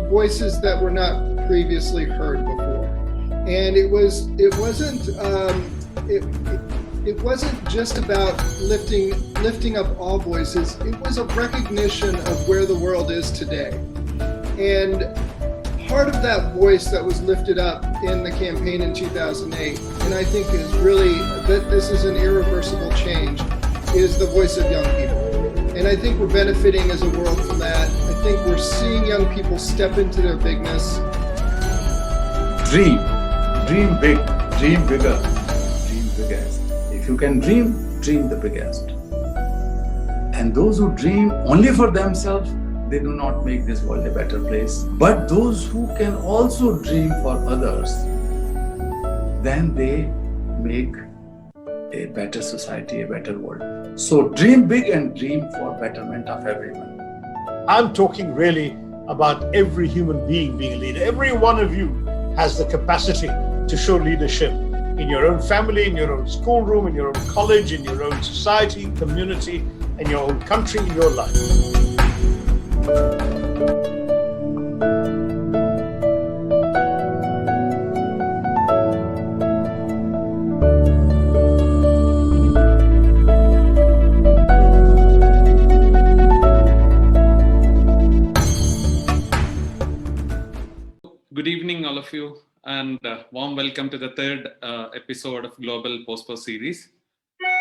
voices that were not previously heard before. And it wasn't just about lifting up all voices. It was a recognition of where the world is today. And part of that voice that was lifted up in the campaign in 2008, and I think is really that this is an irreversible change, is the voice of young people. And I think we're benefiting as a world from that. I think we're seeing young people step into their bigness. Dream big, dream bigger, dream biggest. If you can dream the biggest. And those who dream only for themselves, they do not make this world a better place. But those who can also dream for others, then they make a better society, a better world. So dream big and dream for betterment of everyone. I'm talking really about every human being being a leader. Every one of you has the capacity to show leadership in your own family, in your own schoolroom, in your own college, in your own society, community, in your own country, in your life. Good evening, all of you, and warm welcome to the third episode of Global Pos-Poss Series.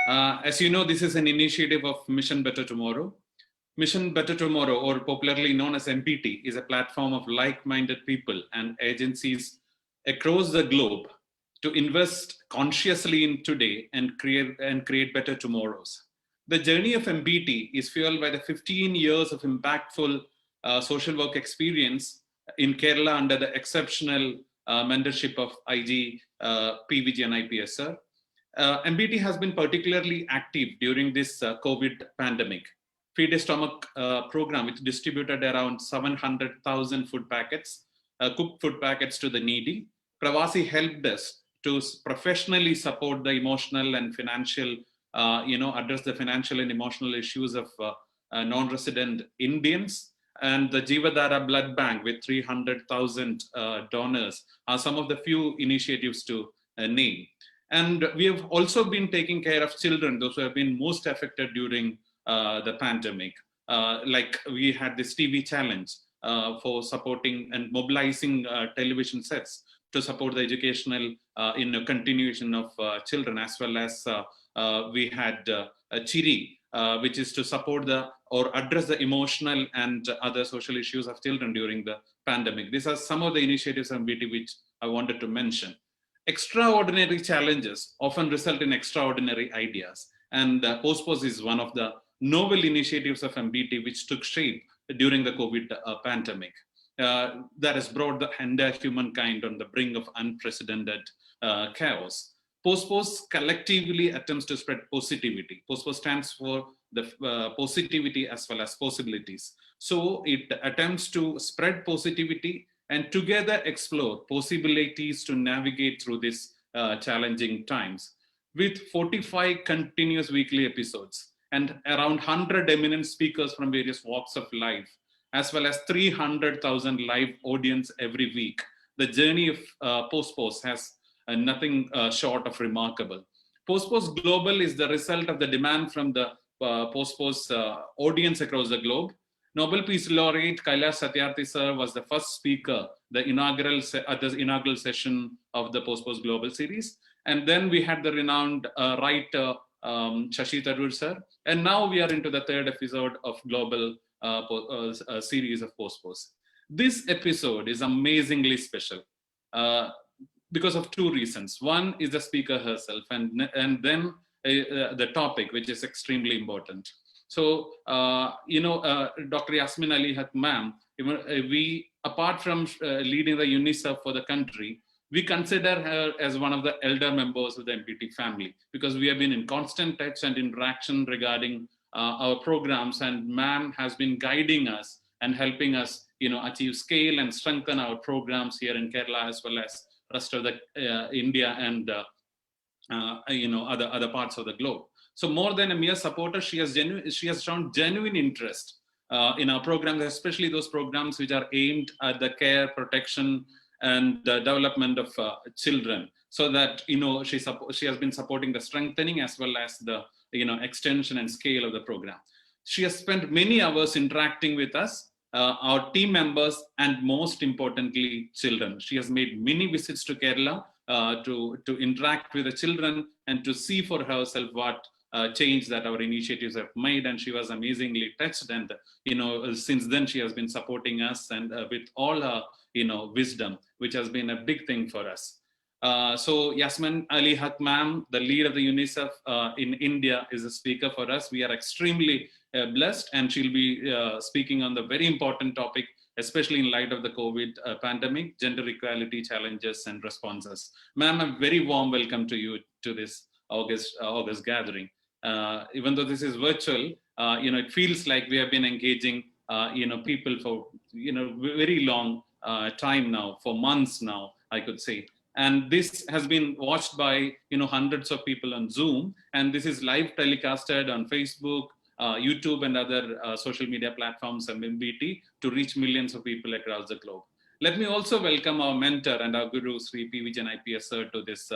As you know, this is an initiative of Mission Better Tomorrow. Mission Better Tomorrow, or popularly known as MBT, is a platform of like-minded people and agencies across the globe to invest consciously in today and create better tomorrows. The journey of MBT is fueled by the 15 years of impactful social work experience in Kerala under the exceptional mentorship of IG P. Vijayan IPS sir. MBT has been particularly active during this COVID pandemic. Feed a Stomach program, which distributed around 700,000 food packets, cooked food packets to the needy. Pravasi helped us to professionally support the emotional and financial, address the financial and emotional issues of non-resident Indians. And the Jeevadhara Blood Bank with 300,000 donors are some of the few initiatives to name. And we have also been taking care of children, those who have been most affected during the pandemic. Like we had this TV challenge for supporting and mobilizing television sets to support the educational continuation of children, as well as we had Chiri, which is to support or address the emotional and other social issues of children during the pandemic. These are some of the initiatives of MBT which I wanted to mention. Extraordinary challenges often result in extraordinary ideas, and Pos-Poss is one of the novel initiatives of MBT which took shape during the COVID pandemic. That has brought the entire humankind on the brink of unprecedented chaos. Pos-Poss collectively attempts to spread positivity. Pos-Poss stands for the positivity as well as possibilities. So it attempts to spread positivity and together explore possibilities to navigate through these challenging times. With 45 continuous weekly episodes and around 100 eminent speakers from various walks of life, as well as 300,000 live audience every week, the journey of Pos-Poss has nothing short of remarkable. Pos-Poss Global is the result of the demand from the Pos-Poss audience across the globe. Nobel Peace Laureate Kailash Satyarthi sir was the first speaker at the inaugural session of the Pos-Poss Global Series. And then we had the renowned writer Shashi Tharoor sir. And now we are into the third episode of Global series of Pos-Poss. This episode is amazingly special because of two reasons. One is the speaker herself, and then the topic, which is extremely important. So, Dr. Yasmin Ali Haque ma'am, we, apart from leading the UNICEF for the country, we consider her as one of the elder members of the MBT family, because we have been in constant touch and interaction regarding our programs, and ma'am has been guiding us and helping us, achieve scale and strengthen our programs here in Kerala, as well as rest of the India and other parts of the globe. So more than a mere supporter, she has shown genuine interest in our programs, especially those programs which are aimed at the care, protection, and the development of children, so that she has been supporting the strengthening as well as the extension and scale of the program. She has spent many hours interacting with us, our team members, and most importantly, children. She has made many visits to Kerala to interact with the children and to see for herself what change that our initiatives have made, and she was amazingly touched. And since then she has been supporting us and with all her wisdom, which has been a big thing for us. So Yasmin Ali Haque ma'am, the lead of the UNICEF in India, is a speaker for us. We are extremely blessed, and she'll be speaking on the very important topic, especially in light of the COVID pandemic, gender equality challenges and responses. Ma'am, a very warm welcome to you to this August gathering. Even though this is virtual, it feels like we have been engaging, people for, very long time now, for months now, I could say. And this has been watched by, hundreds of people on Zoom, and this is live telecasted on Facebook, YouTube, and other social media platforms and MBT to reach millions of people across the globe. Let me also welcome our mentor and our guru, Sri Vijayan IPS sir, to this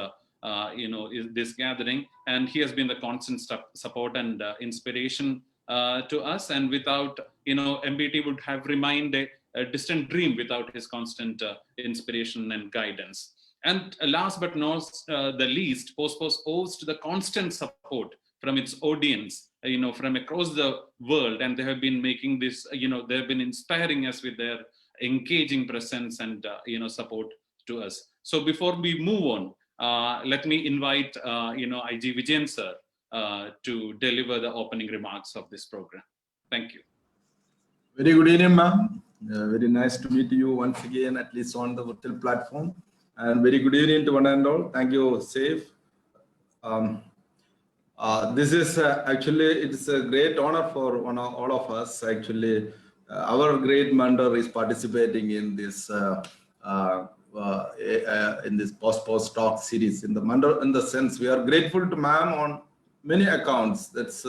this gathering, and he has been the constant support and inspiration to us. And without, MBT would have remained a distant dream without his constant inspiration and guidance. And last but not the least, Pos-Poss owes to the constant support from its audience, from across the world, and they have been making this, they have been inspiring us with their engaging presence and support to us. So before we move on, let me invite, IG Vijayan sir to deliver the opening remarks of this program. Thank you. Very good evening, ma'am. Very nice to meet you once again, at least on the virtual platform. And very good evening to one and all. Thank you, Safe. This is actually, it's a great honor for all of us. Actually, our great mentor is participating in this Pos-Poss Talk Series. In the sense, we are grateful to ma'am on many accounts. That's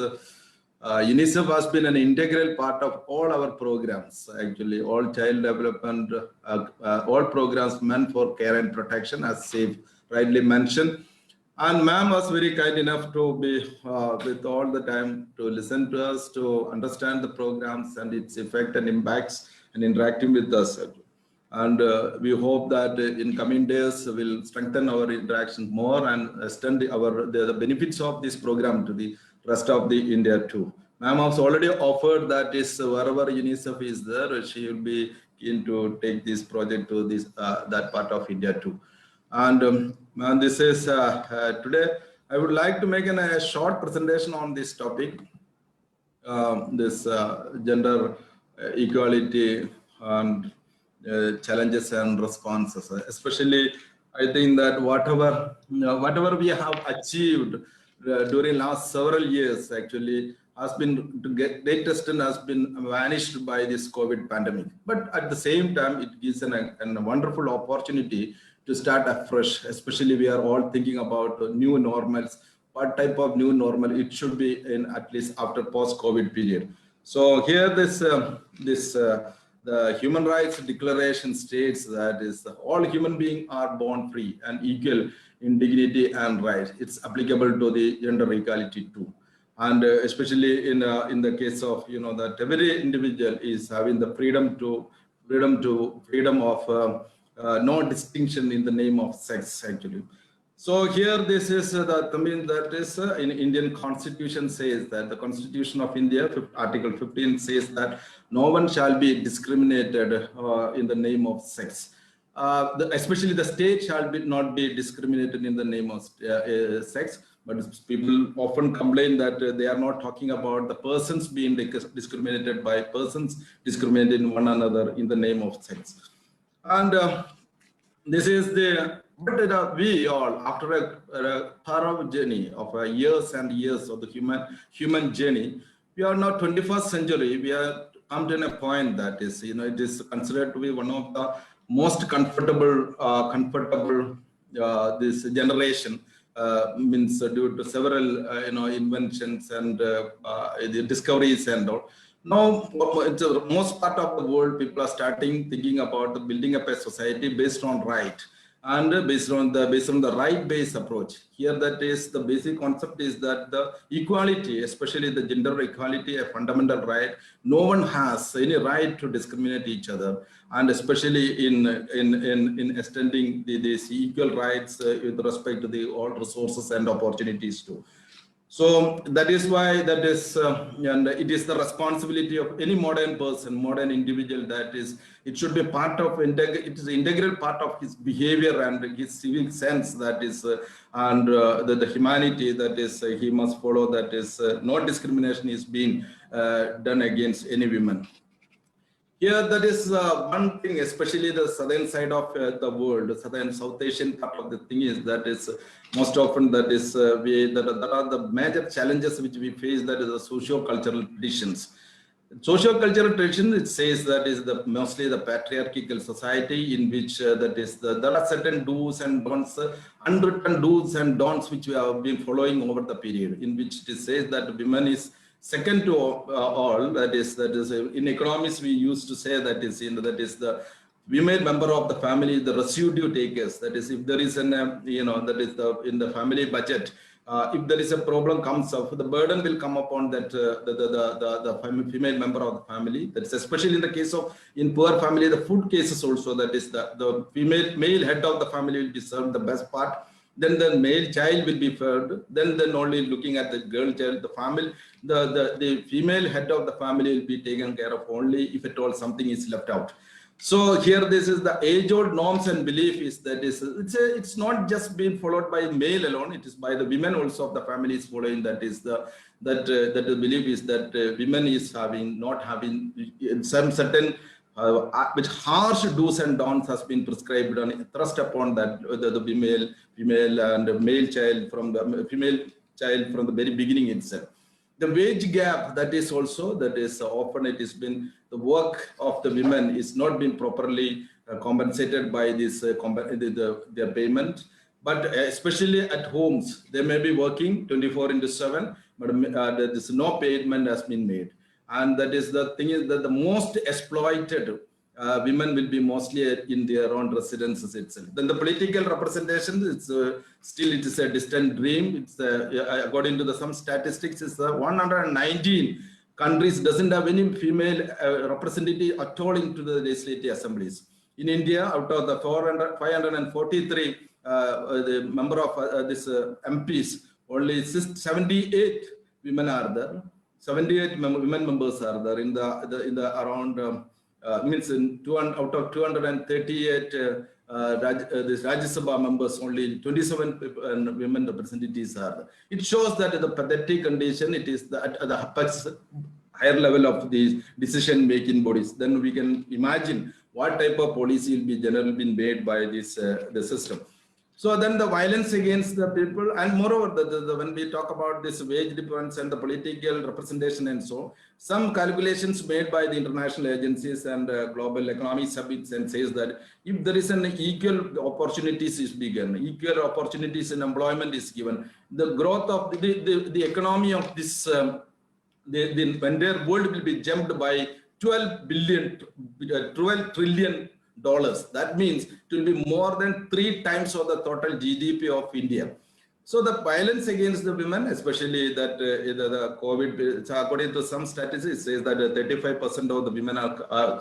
UNICEF has been an integral part of all our programs. Actually, all child development, all programs meant for care and protection, as Safe rightly mentioned. And ma'am was very kind enough to be with all the time to listen to us, to understand the programs and its effect and impacts, and interacting with us. And we hope that in coming days we'll strengthen our interaction more and extend the benefits of this program to the rest of the India too. Ma'am has already offered that is wherever UNICEF is there, she will be keen to take this project to this that part of India too. And this is today I would like to make a short presentation on this topic, this gender equality and challenges and responses. Especially, I think that whatever we have achieved during last several years actually has been to great extent has been vanished by this COVID pandemic. But at the same time, it gives a wonderful opportunity to start afresh. Especially, we are all thinking about new normals. What type of new normal it should be in, at least after post-COVID period. So here the Human Rights Declaration states that is all human beings are born free and equal in dignity and rights. It's applicable to the gender equality too. And especially in the case of that every individual is having the freedom of no distinction in the name of sex actually. So here this is that is in Indian Constitution says that the Constitution of India Article 15 says that no one shall be discriminated in the name of sex. Especially the state shall not be discriminated in the name of sex. But people often complain that they are not talking about the persons being discriminated by persons discriminating one another in the name of sex. And this is but we all, after a thorough journey of years and years of the human journey, we are now 21st century. We are come to a point that is, it is considered to be one of the most comfortable this generation. Means due to several inventions and the discoveries and all. Now, it's the most part of the world, people are starting thinking about the building up a society based on right and based on the right-based approach. Here, that is the basic concept is that the equality, especially the gender equality, a fundamental right. No one has any right to discriminate each other, and especially in extending these equal rights with respect to the all resources and opportunities too. So that is why that is, and it is the responsibility of any modern person, modern individual, that is, it should be part of, it is an integral part of his behavior and his civic sense, that is, and the humanity, that is, he must follow, that is, no discrimination is being done against any women. Here, that is one thing, especially the southern side of the world, the southern South Asian part of the thing is that is most often that is that are the major challenges which we face, that is the socio-cultural traditions. Socio-cultural tradition, it says that is mostly the patriarchal society in which that is there are certain do's and don'ts, unwritten do's and don'ts which we have been following over the period, in which it says that women is second to all, that is in economics we used to say that is the female member of the family, the residue takers. That is, if there is an that is in the family budget, if there is a problem comes up, the burden will come upon that the female member of the family. That's especially in the case of in poor family, the food cases also. That is the male head of the family will be served the best part. Then the male child will be fed. Then only looking at the girl child, the family, the female head of the family will be taken care of only if at all something is left out. So here, this is the age-old norms and belief is that it's not just being followed by male alone. It is by the women also of the family is following. That is that the belief is that women is not having some certain which harsh do's and don'ts has been prescribed and thrust upon that the female and male child from the female child from the very beginning itself. The wage gap, that is also, that is often it has been the work of the women is not being properly compensated by this their payment. But especially at homes, they may be working 24/7, but there is no payment has been made. And that is the thing is that the most exploited women will be mostly in their own residences itself. Then the political representation, it's still it is a distant dream. It's according to some statistics, it's 119 countries doesn't have any female representative at all into the legislative assemblies. In India, out of the 543 the member of this MPs, only 78 women are there. 78 women members are there in the around means in out of 238 this Rajya Sabha members, only 27 women representatives are there. It shows that the pathetic condition, it is at the higher level of the decision making bodies. Then we can imagine what type of policy will be generally been made by this the system. So then the violence against the people, and moreover, when we talk about this wage difference and the political representation and so, some calculations made by the international agencies and global economic summits and says that if there is an equal opportunities is given, equal opportunities in employment is given, the growth of the economy of this, the entire world will be jumped by 12 trillion dollars. That means it will be more than 3 times of the total GDP of India. So the violence against the women, especially that the COVID, so according to some statistics, it says that 35% of the women are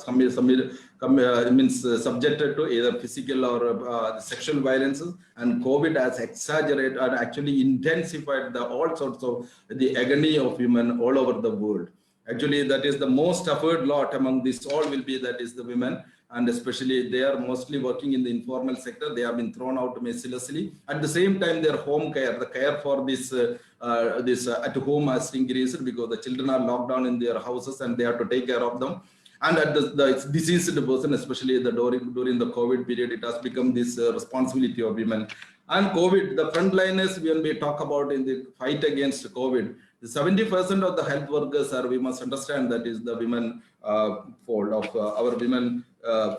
subjected to either physical or sexual violences, and COVID has exaggerated and actually intensified all sorts of the agony of women all over the world. Actually, that is the most suffered lot among this all will be that is the women. And especially they are mostly working in the informal sector. They have been thrown out mercilessly. At the same time, their home care, the care for this at home has increased because the children are locked down in their houses and they have to take care of them. And at the diseased person, especially during the COVID period, it has become this responsibility of women. And COVID, the frontliners, when we talk about in the fight against COVID, 70% of the health workers are, we must understand that is the women fold of our women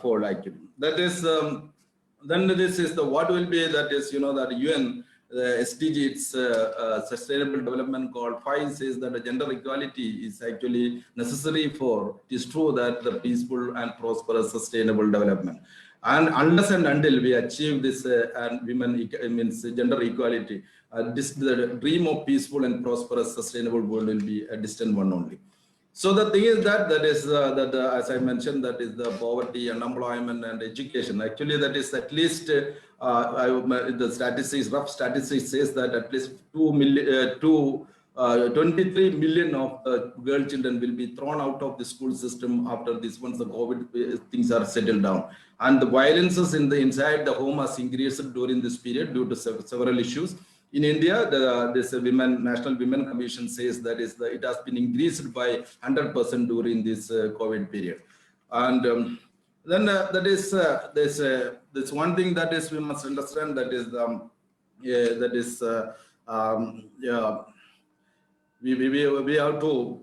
fold actually. That is, then this is the, what will be, that is, that UN, the SDG, it's sustainable development goal 5 says that gender equality is actually necessary for, it is true that the peaceful and prosperous sustainable development. And unless and until we achieve this and women means gender equality, the dream of peaceful and prosperous sustainable world will be a distant one only. So the thing is that as I mentioned, that is the poverty, unemployment, and education. Actually, that is at least the statistics, rough statistics says that at least 23 million of girl children will be thrown out of the school system after this once the COVID things are settled down. And the violences inside the home has increased during this period due to several issues. In India, this National Women Commission says that it has been increased by 100% during this COVID period. And then there's one thing that is we must understand, that is we have to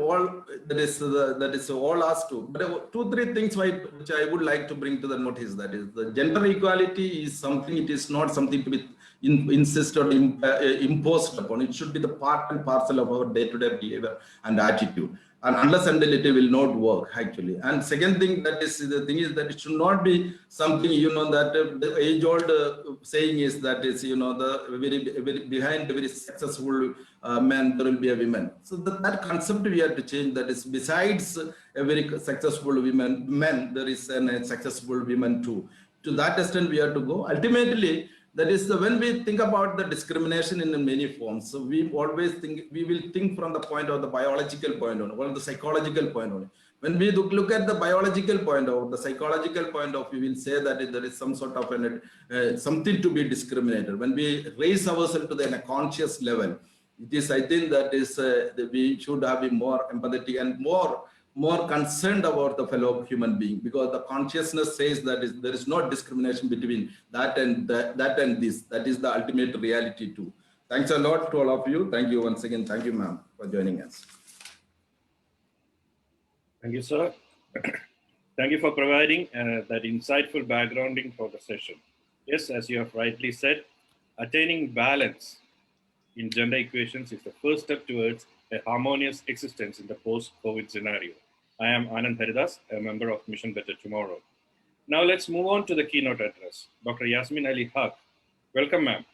all that is all asked to. But 2-3 things which I would like to bring to the notice, that is the gender equality is something. It is not something to be insist or imposed upon. It should be the part and parcel of our day-to-day behavior and attitude. And unless until it will not work actually. And second thing, that is the thing is that it should not be something, that the age-old saying is that is, the very behind the very successful man there will be a woman. So that concept we have to change. That is, besides a very successful men, there is a successful women too. To that extent we have to go. Ultimately, that is when we think about the discrimination in many forms, so we will think from the point of the biological point on, or the psychological point on. When we look at the biological point or the psychological point of, we will say that there is some sort of something to be discriminated. When we raise ourselves to a conscious level, it is, I think that is we should be more empathetic and more concerned about the fellow human being, because the consciousness says that there is no discrimination between that and this. That is the ultimate reality too. Thanks a lot to all of you. Thank you once again. Thank you, ma'am, for joining us. Thank you, sir. Thank you for providing that insightful backgrounding for the session. Yes, as you have rightly said, attaining balance in gender equations is the first step towards a harmonious existence in the post-COVID scenario. I am Anand Haridas, a member of Mission Better Tomorrow. Now let's move on to the keynote address. Dr. Yasmin Ali Haque. Welcome, ma'am.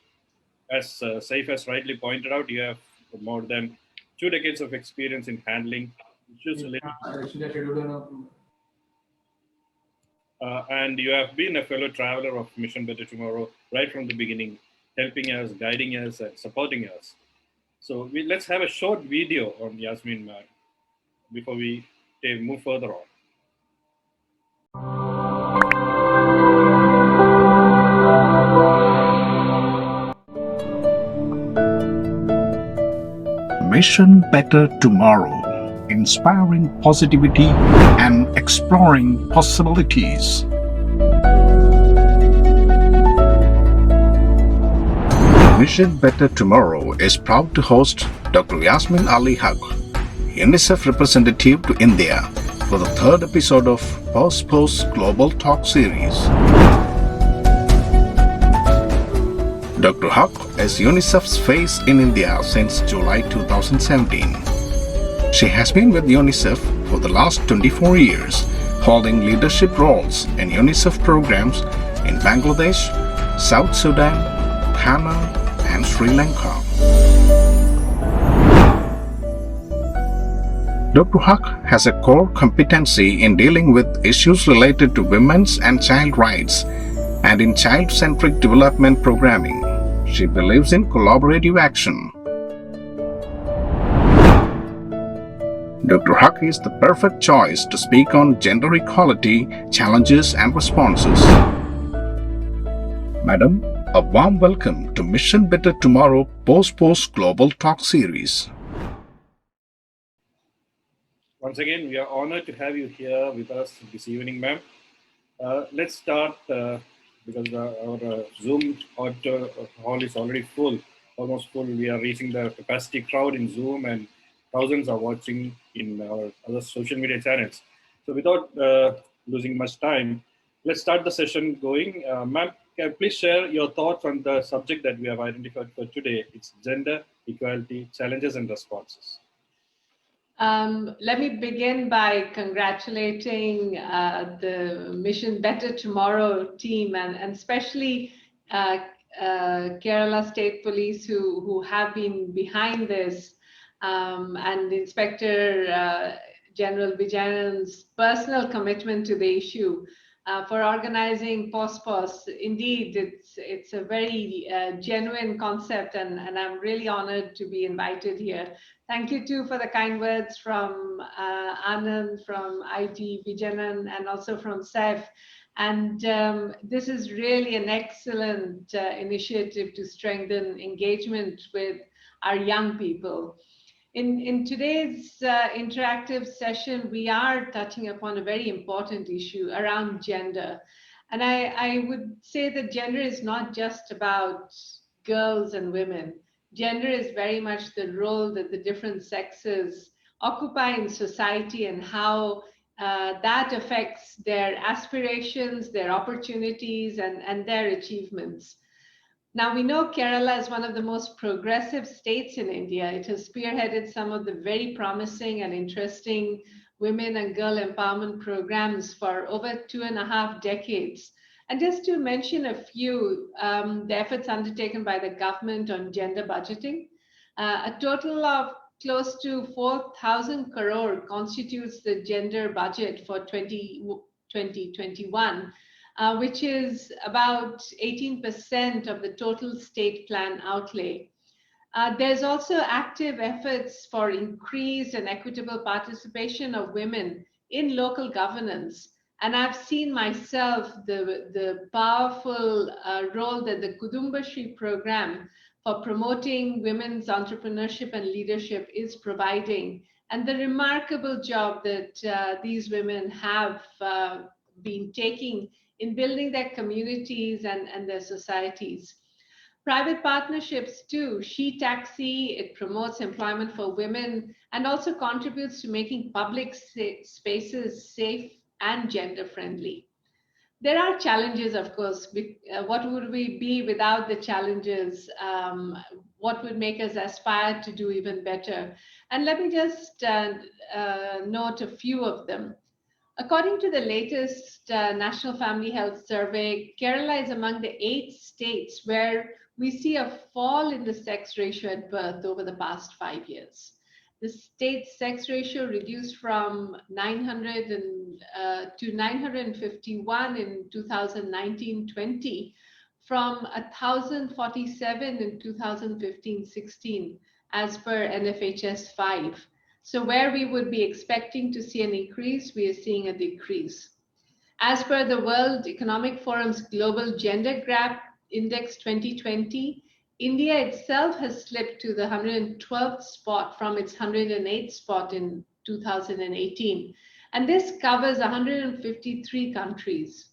As Saif has rightly pointed out, you have more than 2 decades of experience in handling issues related and you have been a fellow traveler of Mission Better Tomorrow right from the beginning, helping us, guiding us, and supporting us. So let's have a short video on Yasmin, ma'am, before we move further on. Mission Better Tomorrow, inspiring positivity and exploring possibilities. Mission Better Tomorrow is proud to host Dr. Yasmin Ali Haque, UNICEF Representative to India, for the 3rd episode of Pos-Poss Global Talk Series. Dr. Haque is UNICEF's face in India since July 2017. She has been with UNICEF for the last 24 years, holding leadership roles in UNICEF programs in Bangladesh, South Sudan, Ghana, and Sri Lanka. Dr. Haque has a core competency in dealing with issues related to women's and child rights and in child-centric development programming. She believes in collaborative action. Dr. Haque is the perfect choice to speak on gender equality, challenges and responses. Madam, a warm welcome to Mission Better Tomorrow Pos-Poss Global Talk Series. Once again, we are honored to have you here with us this evening, ma'am. Let's start because our Zoom hall is already full, almost full. We are reaching the capacity crowd in Zoom and thousands are watching in our other social media channels. So without losing much time, let's start the session going. Ma'am, can you please share your thoughts on the subject that we have identified for today? It's gender equality, challenges and responses. Let me begin by congratulating the Mission Better Tomorrow team and especially Kerala State Police who have been behind this, and Inspector General Vijayan's personal commitment to the issue for organizing Pos-Poss. Indeed, it's a very genuine concept, and I'm really honored to be invited here. Thank you too for the kind words from Anand, from IG, Vijayan, and also from Saif. And this is really an excellent initiative to strengthen engagement with our young people. In today's interactive session, we are touching upon a very important issue around gender. And I would say that gender is not just about girls and women. Gender is very much the role that the different sexes occupy in society and how that affects their aspirations, their opportunities, and their achievements. Now, we know Kerala is one of the most progressive states in India. It has spearheaded some of the very promising and interesting women and girl empowerment programs for over 2.5 decades. And just to mention a few, the efforts undertaken by the government on gender budgeting, a total of close to 4,000 crore constitutes the gender budget for 2021, which is about 18% of the total state plan outlay. There's also active efforts for increased and equitable participation of women in local governance. And I've seen myself the powerful role that the Kudumbashri program for promoting women's entrepreneurship and leadership is providing, and the remarkable job that these women have been taking in building their communities and their societies. Private partnerships too, She Taxi, it promotes employment for women and also contributes to making public spaces safe and gender friendly. There are challenges, of course. What would we be without the challenges? What would make us aspire to do even better? And let me just note a few of them. According to the latest National Family Health Survey, Kerala is among the 8 states where we see a fall in the sex ratio at birth over the past 5 years. The state sex ratio reduced from 900 to 951 in 2019-20, from 1,047 in 2015-16, as per NFHS 5. So where we would be expecting to see an increase, we are seeing a decrease. As per the World Economic Forum's Global Gender Gap Index 2020, India itself has slipped to the 112th spot from its 108th spot in 2018. And this covers 153 countries.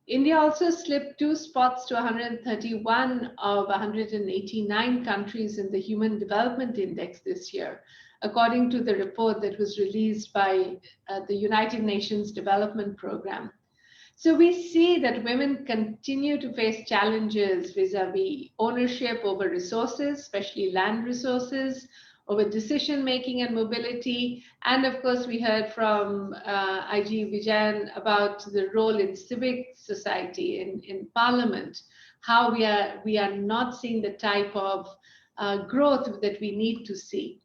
India also slipped 2 spots to 131 of 189 countries in the Human Development Index this year, according to the report that was released by the United Nations Development Program. So we see that women continue to face challenges vis-a-vis ownership over resources, especially land resources, over decision-making and mobility. And of course, we heard from IG Vijayan about the role in civic society, in parliament, how we are not seeing the type of growth that we need to see.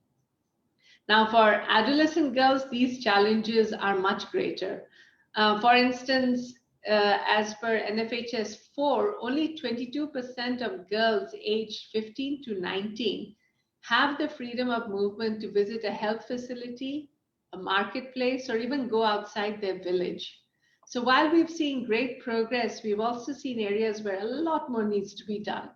Now, for adolescent girls, these challenges are much greater. For instance, as per NFHS 4, only 22% of girls aged 15 to 19 have the freedom of movement to visit a health facility, a marketplace, or even go outside their village. So while we've seen great progress, we've also seen areas where a lot more needs to be done.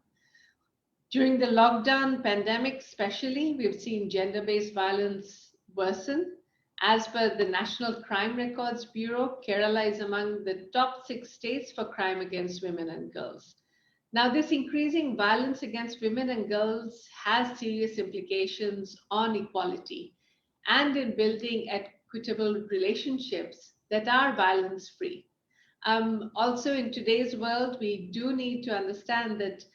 During the lockdown pandemic especially, we've seen gender-based violence worsen. As per the National Crime Records Bureau, Kerala is among the top 6 states for crime against women and girls. Now, this increasing violence against women and girls has serious implications on equality and in building equitable relationships that are violence-free. Also, in today's world, we do need to understand that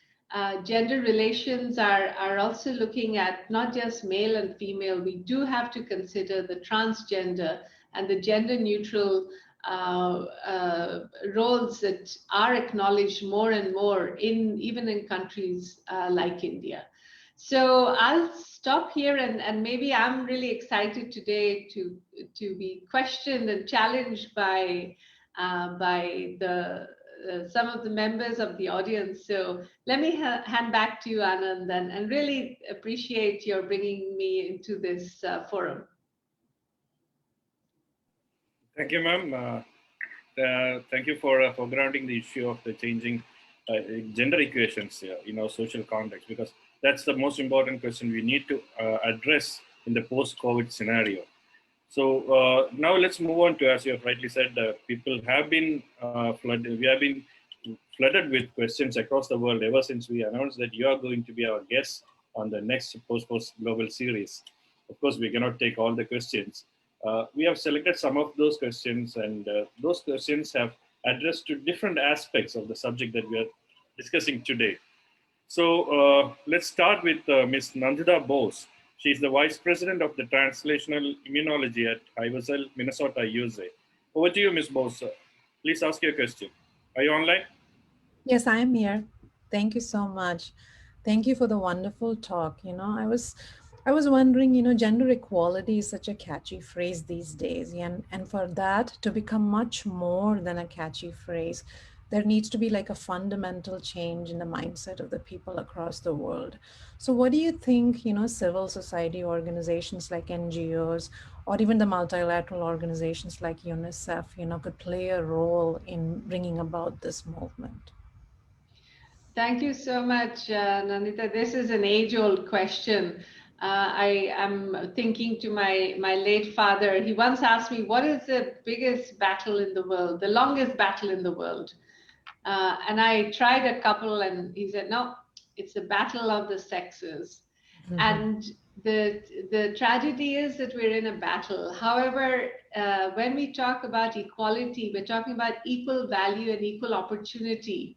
gender relations are also looking at not just male and female. We do have to consider the transgender and the gender neutral roles that are acknowledged more and more even in countries like India. So I'll stop here, and maybe I'm really excited today to be questioned and challenged by the some of the members of the audience. So let me hand back to you, Anand, and really appreciate your bringing me into this forum. Thank you, ma'am. Thank you for grounding the issue of the changing gender equations in our social context, because that's the most important question we need to address in the post-COVID scenario. So now let's move on to, as you have rightly said, people have been flooded. We have been flooded with questions across the world ever since we announced that you are going to be our guest on the next Pos-Poss Global Series. Of course, we cannot take all the questions. We have selected some of those questions, and those questions have addressed to different aspects of the subject that we are discussing today. So let's start with Ms. Nandita Bose. She's the Vice President of the Translational Immunology at Iversell, Minnesota, USA. Over to you, Ms. Bose. Please ask your question. Are you online? Yes, I am here. Thank you so much. Thank you for the wonderful talk. I was wondering, gender equality is such a catchy phrase these days. And for that to become much more than a catchy phrase, there needs to be like a fundamental change in the mindset of the people across the world. So what do you think, civil society organizations like NGOs, or even the multilateral organizations like UNICEF, could play a role in bringing about this movement? Thank you so much, Nandita. This is an age-old question. I am thinking to my late father. He once asked me, what is the biggest battle in the world, the longest battle in the world? And I tried a couple, and he said, no, it's the battle of the sexes. Mm-hmm. And the tragedy is that we're in a battle. However, when we talk about equality, we're talking about equal value and equal opportunity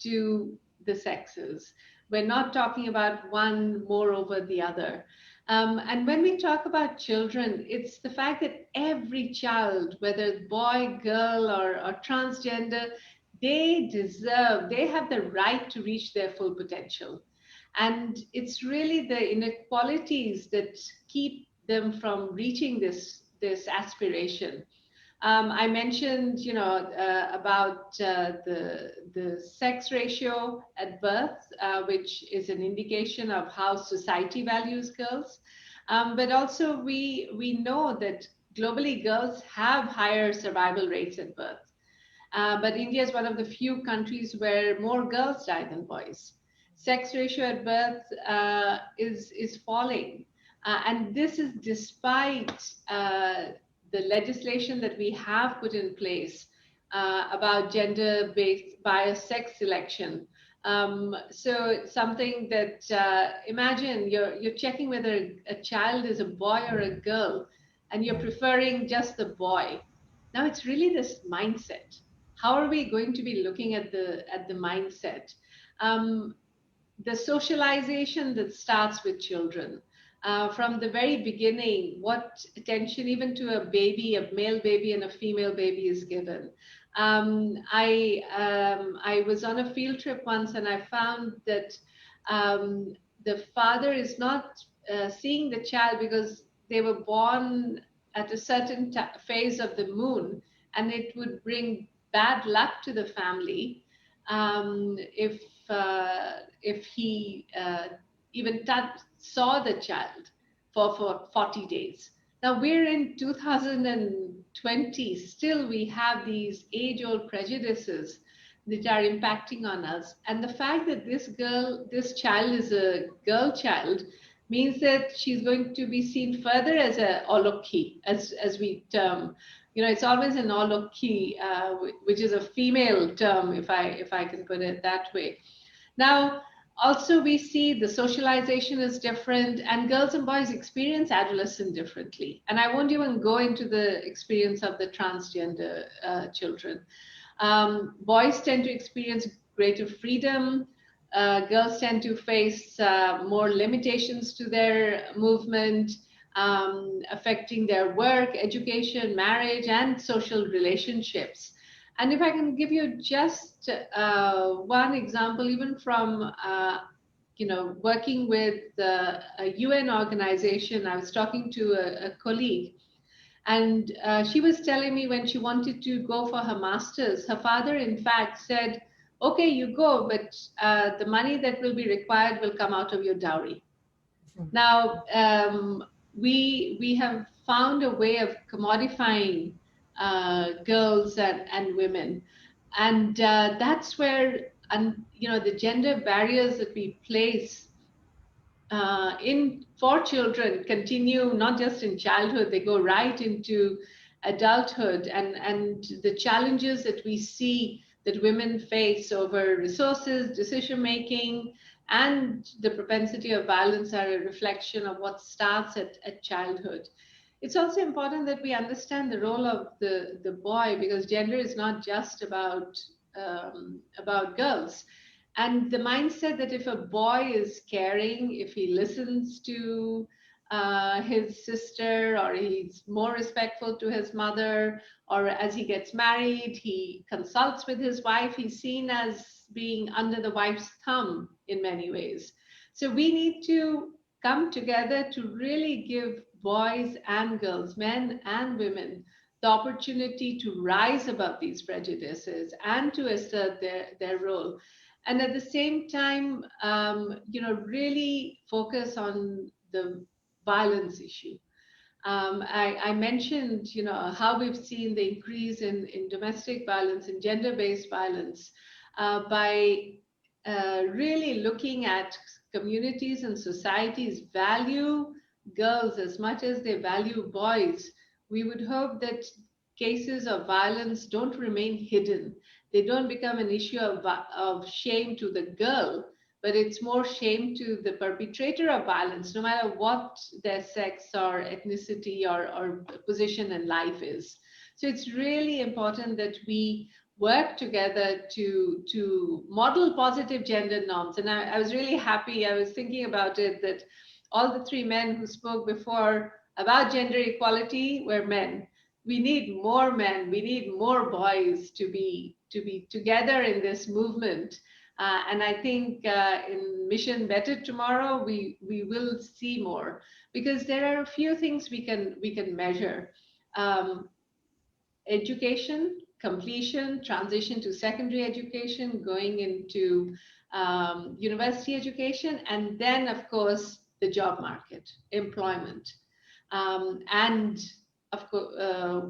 to the sexes. We're not talking about one more over the other. And when we talk about children, it's the fact that every child, whether boy, girl, or transgender, they have the right to reach their full potential. And it's really the inequalities that keep them from reaching this aspiration. I mentioned, about the sex ratio at birth, which is an indication of how society values girls. But also we know that globally girls have higher survival rates at birth. But India is one of the few countries where more girls die than boys. Sex ratio at birth is falling. And this is despite the legislation that we have put in place about gender-based biased sex selection. So something that, imagine you're checking whether a child is a boy or a girl, and you're preferring just the boy. Now it's really this mindset. How are we going to be looking at the mindset? The socialization that starts with children. From the very beginning, what attention even to a baby, a male baby and a female baby is given. I was on a field trip once, and I found that the father is not seeing the child because they were born at a certain phase of the moon, and it would bring bad luck to the family if he even saw the child for 40 days. Now we're in 2020, still we have these age-old prejudices that are impacting on us. And the fact that this child is a girl child means that she's going to be seen further as a olokhi, as we term. It's always an olokhi, which is a female term, if I can put it that way. Now, also we see the socialization is different, and girls and boys experience adolescence differently. And I won't even go into the experience of the transgender children. Boys tend to experience greater freedom. Girls tend to face more limitations to their movement, affecting their work, education, marriage, and social relationships. And if I can give you just one example, even from working with a UN organization, I was talking to a colleague, and she was telling me when she wanted to go for her master's, her father, in fact, said, "Okay, you go, but the money that will be required will come out of your dowry." Now, we have found a way of commodifying girls and women, and that's where the gender barriers that we place in for children continue not just in childhood, they go right into adulthood, and the challenges that we see that women face over resources, decision making, and the propensity of violence are a reflection of what starts at childhood. It's also important that we understand the role of the boy, because gender is not just about girls. And the mindset that if a boy is caring, if he listens to his sister, or he's more respectful to his mother, or as he gets married, he consults with his wife, he's seen as being under the wife's thumb in many ways. So we need to come together to really give boys and girls, men and women, the opportunity to rise above these prejudices and to assert their role. And at the same time, really focus on the violence issue. I mentioned, how we've seen the increase in domestic violence and gender-based violence by really looking at communities and societies value girls as much as they value boys. We would hope that cases of violence don't remain hidden. They don't become an issue of shame to the girl, but it's more shame to the perpetrator of violence, no matter what their sex or ethnicity or position in life is. So it's really important that we work together to model positive gender norms. And I was really happy, I was thinking about it, that all the three men who spoke before about gender equality were men. We need more men, we need more boys to be together in this movement. And I think in Mission Better Tomorrow, we will see more, because there are a few things we can measure. Education, completion, transition to secondary education, going into university education, and then, of course, the job market, employment. And of course,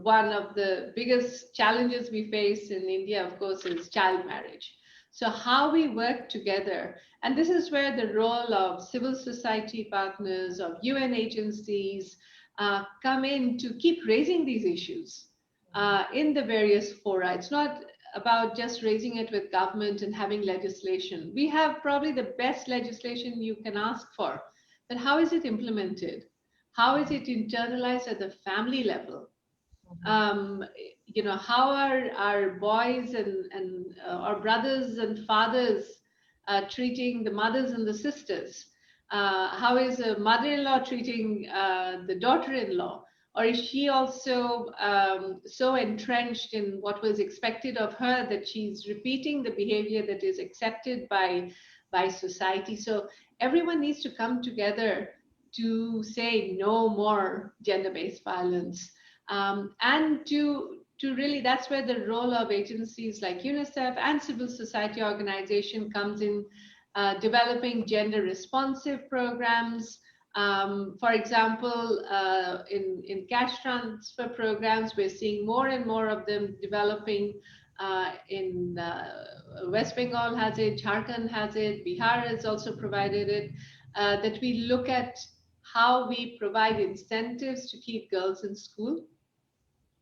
one of the biggest challenges we face in India, of course, is child marriage. So how we work together, and this is where the role of civil society partners, of UN agencies come in to keep raising these issues in the various fora. It's not about just raising it with government and having legislation. We have probably the best legislation you can ask for, but how is it implemented? How is it internalized at the family level? How are our boys and our brothers and fathers treating the mothers and the sisters? How is a mother-in-law treating the daughter-in-law? Or is she also so entrenched in what was expected of her that she's repeating the behavior that is accepted by society? So everyone needs to come together to say no more gender-based violence. And to really, that's where the role of agencies like UNICEF and civil society organization comes in, developing gender responsive programs. For example, in cash transfer programs, we're seeing more and more of them developing. In West Bengal has it, Jharkhand has it, Bihar has also provided it, that we look at how we provide incentives to keep girls in school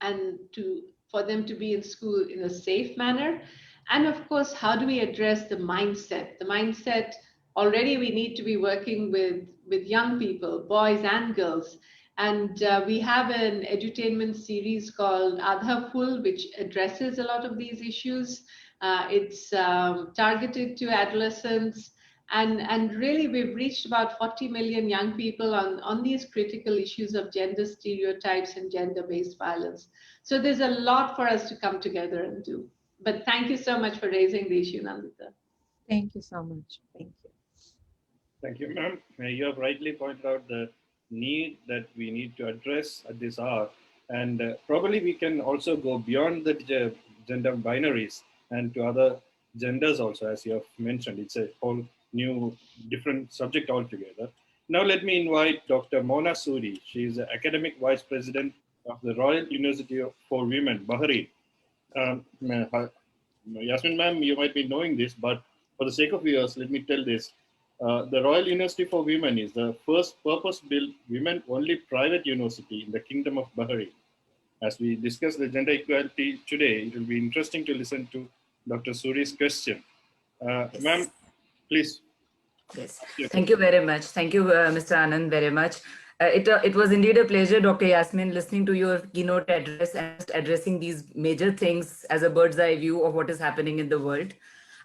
and for them to be in school in a safe manner. And of course, how do we address the mindset? The mindset, already we need to be working with young people, boys and girls, And we have an edutainment series called Adha Full, which addresses a lot of these issues. It's targeted to adolescents. And really, we've reached about 40 million young people on these critical issues of gender stereotypes and gender-based violence. So there's a lot for us to come together and do. But thank you so much for raising the issue, Nandita. Thank you so much. Thank you. Thank you, ma'am. You have rightly pointed out the need that we need to address at this hour. And probably we can also go beyond the gender binaries and to other genders also, as you have mentioned. It's a whole new, different subject altogether. Now let me invite Dr. Mona Suri. She is the Academic Vice President of the Royal University for Women, Bahrain. Yasmin ma'am, you might be knowing this, but for the sake of viewers, let me tell this. The Royal University for Women is the first purpose-built women-only private university in the Kingdom of Bahrain. As we discuss the gender equality today, it will be interesting to listen to Dr. Suri's question. Yes. Ma'am, please. Yes, thank you very much. Thank you, Mr. Anand, very much. It was indeed a pleasure, Dr. Yasmin, listening to your keynote address and addressing these major things as a bird's eye view of what is happening in the world.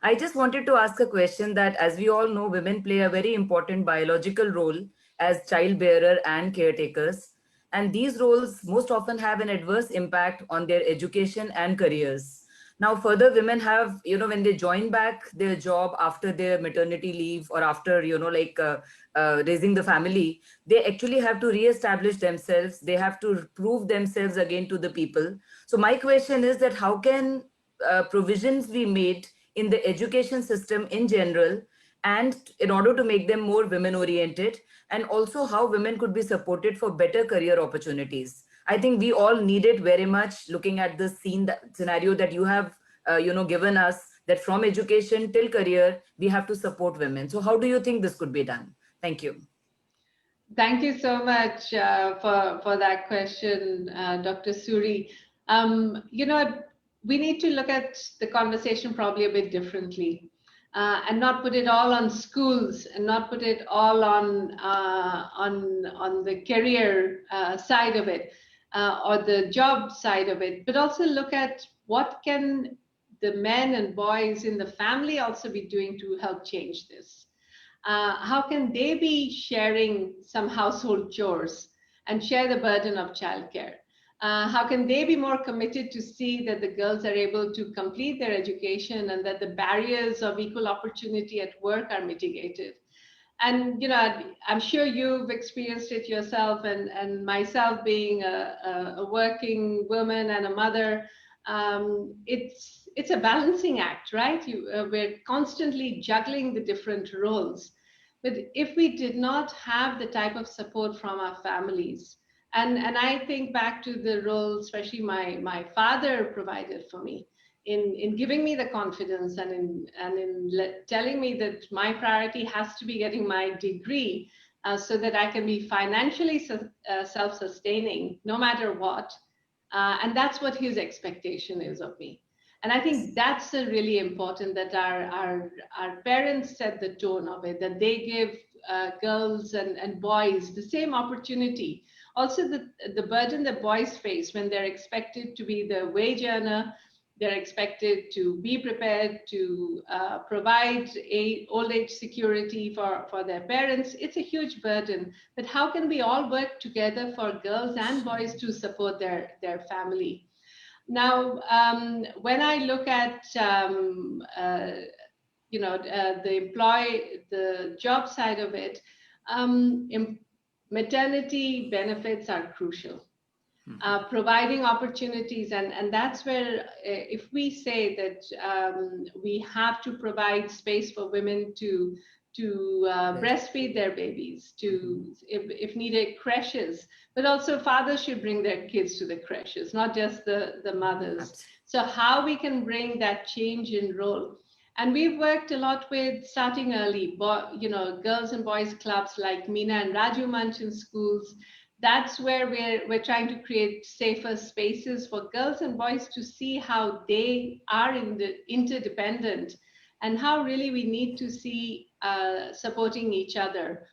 I just wanted to ask a question that, as we all know, women play a very important biological role as child bearer and caretakers. And these roles most often have an adverse impact on their education and careers. Now, further, women have, when they join back their job after their maternity leave or after, raising the family, they actually have to reestablish themselves. They have to prove themselves again to the people. So my question is that how can provisions be made in the education system in general, and in order to make them more women oriented, and also how women could be supported for better career opportunities? I think we all need it very much, looking at the scenario that you have given us, that from education till career, we have to support women. So how do you think this could be done? Thank you. Thank you so much for that question, Dr. Suri. We need to look at the conversation probably a bit differently, and not put it all on schools, and not put it all on the career side of it, or the job side of it, but also look at what can the men and boys in the family also be doing to help change this. How can they be sharing some household chores and share the burden of childcare? How can they be more committed to see that the girls are able to complete their education and that the barriers of equal opportunity at work are mitigated? And I'm sure you've experienced it yourself, and myself being a working woman and a mother, it's a balancing act, right? We're constantly juggling the different roles. But if we did not have the type of support from our families, and I think back to the role, especially my father provided for me in giving me the confidence and in telling me that my priority has to be getting my degree so that I can be financially self-sustaining no matter what. And that's what his expectation is of me. And I think that's really important, that our parents set the tone of it, that they give girls and boys the same opportunity. Also, the burden that boys face when they're expected to be the wage earner, they're expected to be prepared to provide old age security for their parents. It's a huge burden. But how can we all work together for girls and boys to support their family? Now, when I look at the job side of it, maternity benefits are crucial. Providing opportunities, and that's where if we say that we have to provide space for women to breastfeed their babies, to if needed creches, but also fathers should bring their kids to the creches, not just the mothers. So how we can bring that change in role. And we've worked a lot with starting early, girls and boys clubs like Meena and Raju Manchin schools. That's where we're trying to create safer spaces for girls and boys to see how they are interdependent, and how really we need to see supporting each other.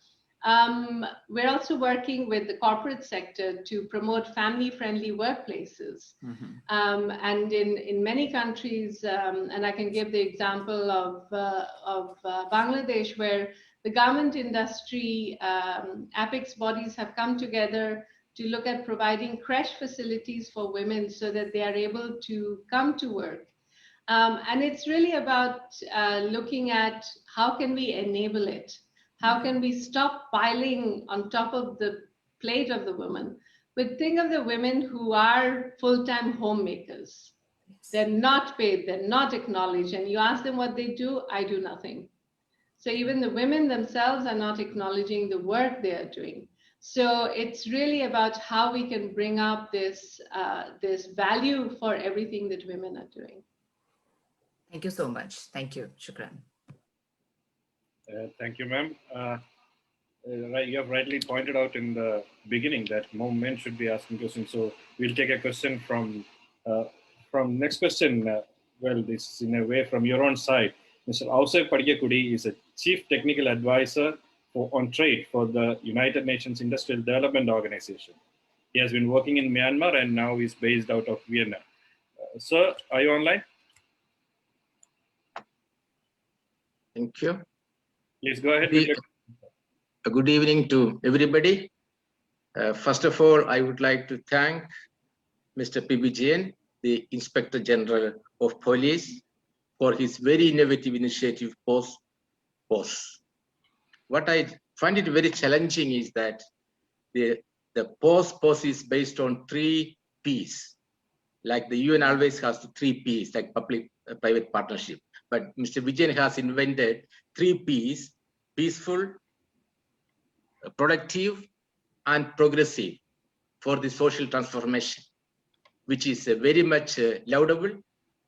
We're also working with the corporate sector to promote family-friendly workplaces. And in many countries, and I can give the example of Bangladesh, where the government industry apex bodies have come together to look at providing creche facilities for women so that they are able to come to work. And it's really about looking at how can we enable it? How can we stop piling on top of the plate of the woman? But think of the women who are full-time homemakers. They're not paid, they're not acknowledged. And you ask them what they do, I do nothing. So even the women themselves are not acknowledging the work they are doing. So it's really about how we can bring up this value for everything that women are doing. Thank you so much. Thank you. Shukran. Thank you, ma'am. You have rightly pointed out in the beginning that more men should be asking questions. So we'll take a question from next question. Well, this is in a way from your own side. Mr. Ausay Padiyakudi is a Chief Technical Advisor on Trade for the United Nations Industrial Development Organization. He has been working in Myanmar and now is based out of Vienna. Sir, are you online? Thank you. Please go ahead. Good evening to everybody. First of all, I would like to thank Mr. P. Vijayan, the Inspector General of Police, for his very innovative initiative, Pos-Poss. What I find it very challenging is that the Pos-Poss is based on 3 Ps. Like the UN always has the 3 Ps, like public-private partnership. But Mr. Vijayan has invented 3 Ps: peaceful, productive, and progressive for the social transformation, which is very much laudable,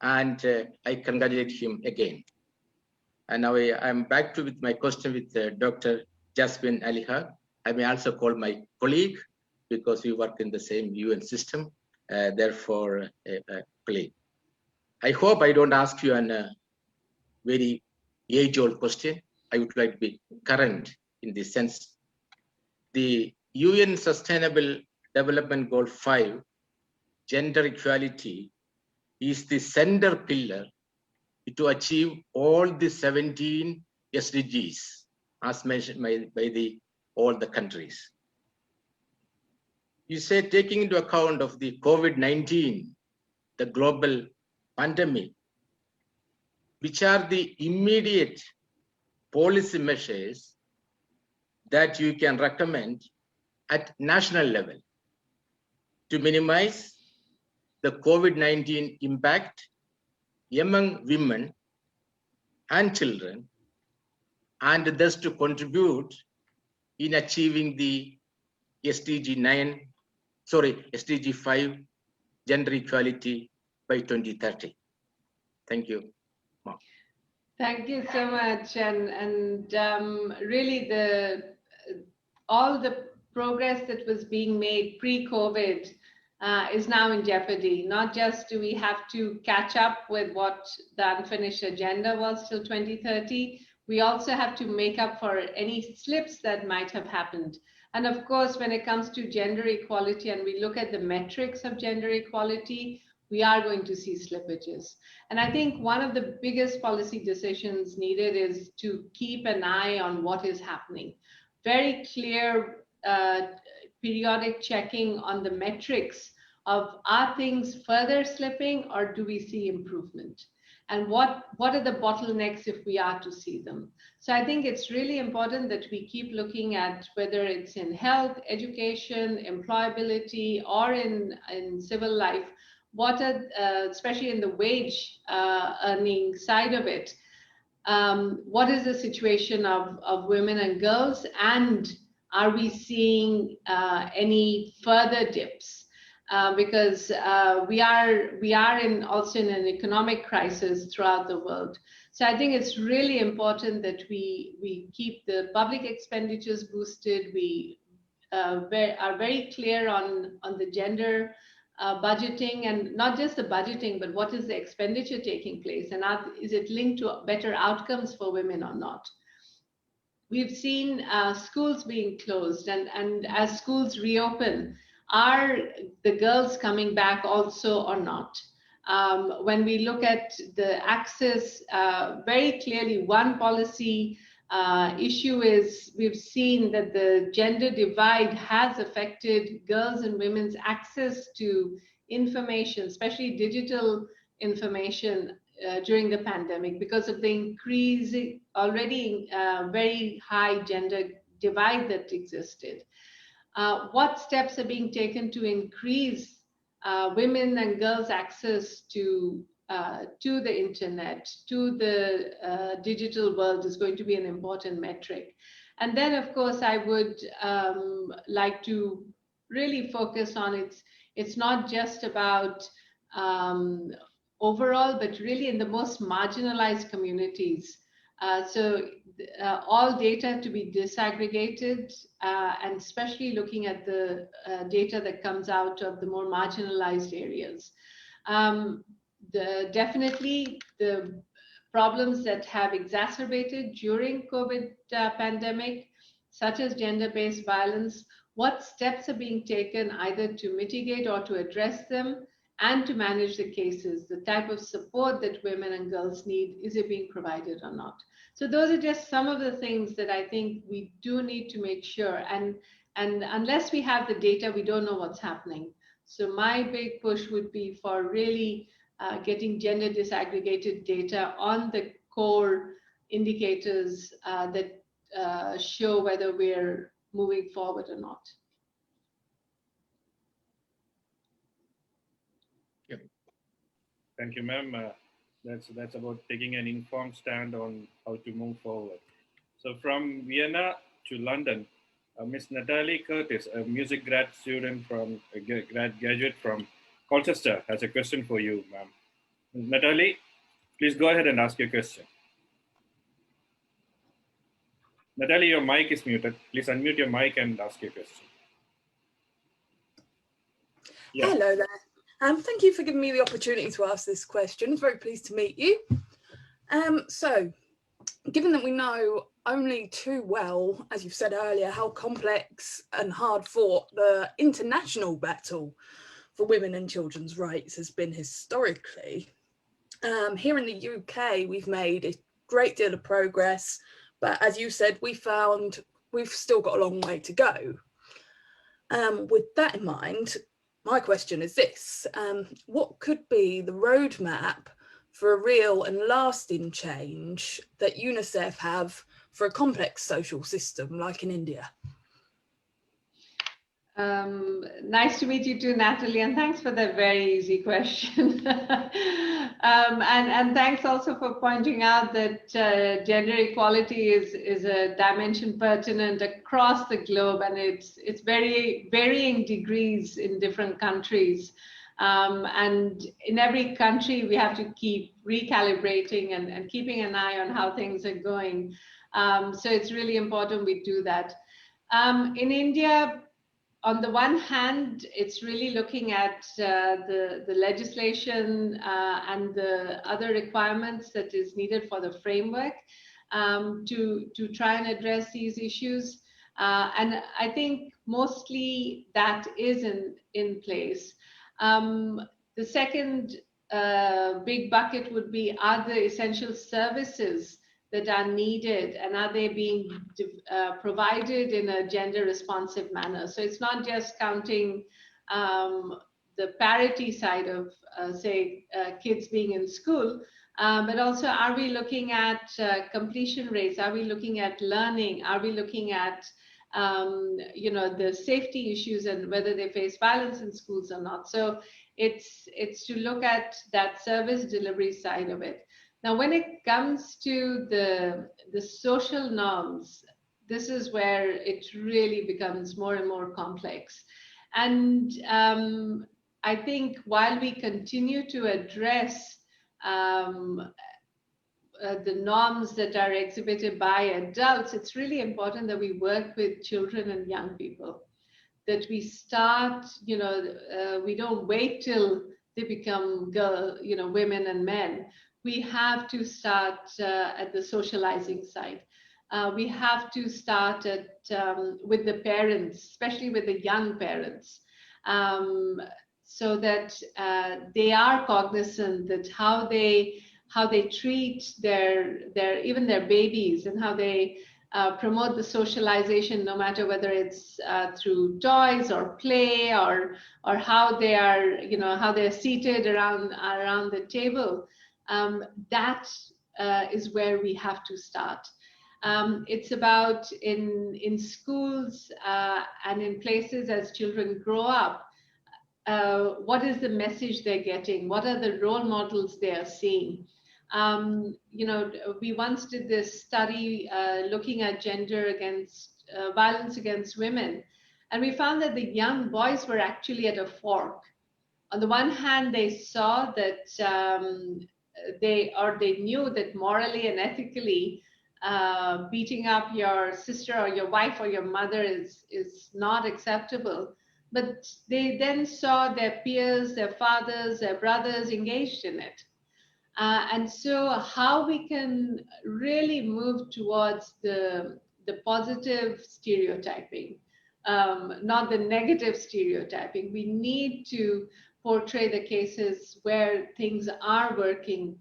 and I congratulate him again. And now I'm back to with my question with Dr. Yasmin Ali Haque. I may also call my colleague because we work in the same UN system, therefore colleague. I hope I don't ask you a very age-old question. I would like to be current in this sense. The UN Sustainable Development Goal 5, gender equality, is the center pillar to achieve all the 17 SDGs as mentioned by all the countries. You say, taking into account of the COVID-19, the global pandemic, which are the immediate policy measures that you can recommend at national level to minimize the COVID-19 impact among women and children, and thus to contribute in achieving the SDG 5 gender equality by 2030. Thank you. Thank you so much, and really all the progress that was being made pre-COVID is now in jeopardy. Not just do we have to catch up with what the unfinished agenda was till 2030, we also have to make up for any slips that might have happened. And of course, when it comes to gender equality and we look at the metrics of gender equality, we are going to see slippages. And I think one of the biggest policy decisions needed is to keep an eye on what is happening. Very clear periodic checking on the metrics of, are things further slipping or do we see improvement? And what are the bottlenecks if we are to see them? So I think it's really important that we keep looking at whether it's in health, education, employability, or in civil life, what are, especially in the wage earning side of it, what is the situation of women and girls, and are we seeing any further dips? Because we are also in an economic crisis throughout the world. So I think it's really important that we keep the public expenditures boosted. We are very clear on the gender budgeting, and not just the budgeting, but what is the expenditure taking place, and is it linked to better outcomes for women or not? we've seen schools being closed, and as schools reopen, are the girls coming back also or not? When we look at the access, very clearly one policy issue is we've seen that the gender divide has affected girls and women's access to information, especially digital information, during the pandemic because of the increasing already very high gender divide that existed. What steps are being taken to increase women and girls' access to the internet, to the digital world is going to be an important metric. And then, of course, I would like to really focus on it's not just about overall, but really in the most marginalized communities. All data to be disaggregated, and especially looking at the data that comes out of the more marginalized areas. Definitely the problems that have exacerbated during COVID pandemic, such as gender-based violence, what steps are being taken either to mitigate or to address them, and to manage the cases, the type of support that women and girls need, is it being provided or not? So those are just some of the things that I think we do need to make sure. And unless we have the data, we don't know what's happening. So my big push would be for really getting gender disaggregated data on the core indicators that show whether we're moving forward or not. Thank you, ma'am. That's about taking an informed stand on how to move forward. So from Vienna to London, Miss Natalie Curtis, a music grad student from graduate from Colchester, has a question for you, ma'am. Natalie, please go ahead and ask your question. Natalie, your mic is muted. Please unmute your mic and ask your question. Yeah. Hello there. Thank you for giving me the opportunity to ask this question. Very pleased to meet you. So, given that we know only too well, as you've said earlier, how complex and hard fought the international battle for women and children's rights has been historically, here in the UK, we've made a great deal of progress, but as you said, we found we've still got a long way to go. With that in mind, my question is this: what could be the roadmap for a real and lasting change that UNICEF have for a complex social system like in India? Nice to meet you too, Natalie, and thanks for that very easy question. And thanks also for pointing out that gender equality is a dimension pertinent across the globe, and it's very varying degrees in different countries. And in every country, we have to keep recalibrating and keeping an eye on how things are going. So it's really important we do that. In India, on the one hand, it's really looking at the legislation and the other requirements that is needed for the framework to try and address these issues. And I think mostly that is in place. The second big bucket would be, are the essential services that are needed, and are they being provided in a gender responsive manner? So it's not just counting the parity side of, say, kids being in school, but also, are we looking at completion rates? Are we looking at learning? Are we looking at the safety issues and whether they face violence in schools or not? So it's to look at that service delivery side of it. Now, when it comes to the social norms, this is where it really becomes more and more complex. And I think while we continue to address the norms that are exhibited by adults, it's really important that we work with children and young people, that we start, we don't wait till they become women and men. We have to start at the socializing side. we have to start with the parents, especially with the young parents, so that they are cognizant that how they treat even their babies, and how they promote the socialization, no matter whether it's through toys or play, or how they are, how they're seated around the table. That is where we have to start. It's about in schools and in places as children grow up. What is the message they're getting? What are the role models they are seeing? We once did this study looking at violence against women, and we found that the young boys were actually at a fork. On the one hand, they saw that they knew that morally and ethically, beating up your sister or your wife or your mother is not acceptable. But they then saw their peers, their fathers, their brothers engaged in it. And so how we can really move towards the positive stereotyping, not the negative stereotyping. We need to portray the cases where things are working.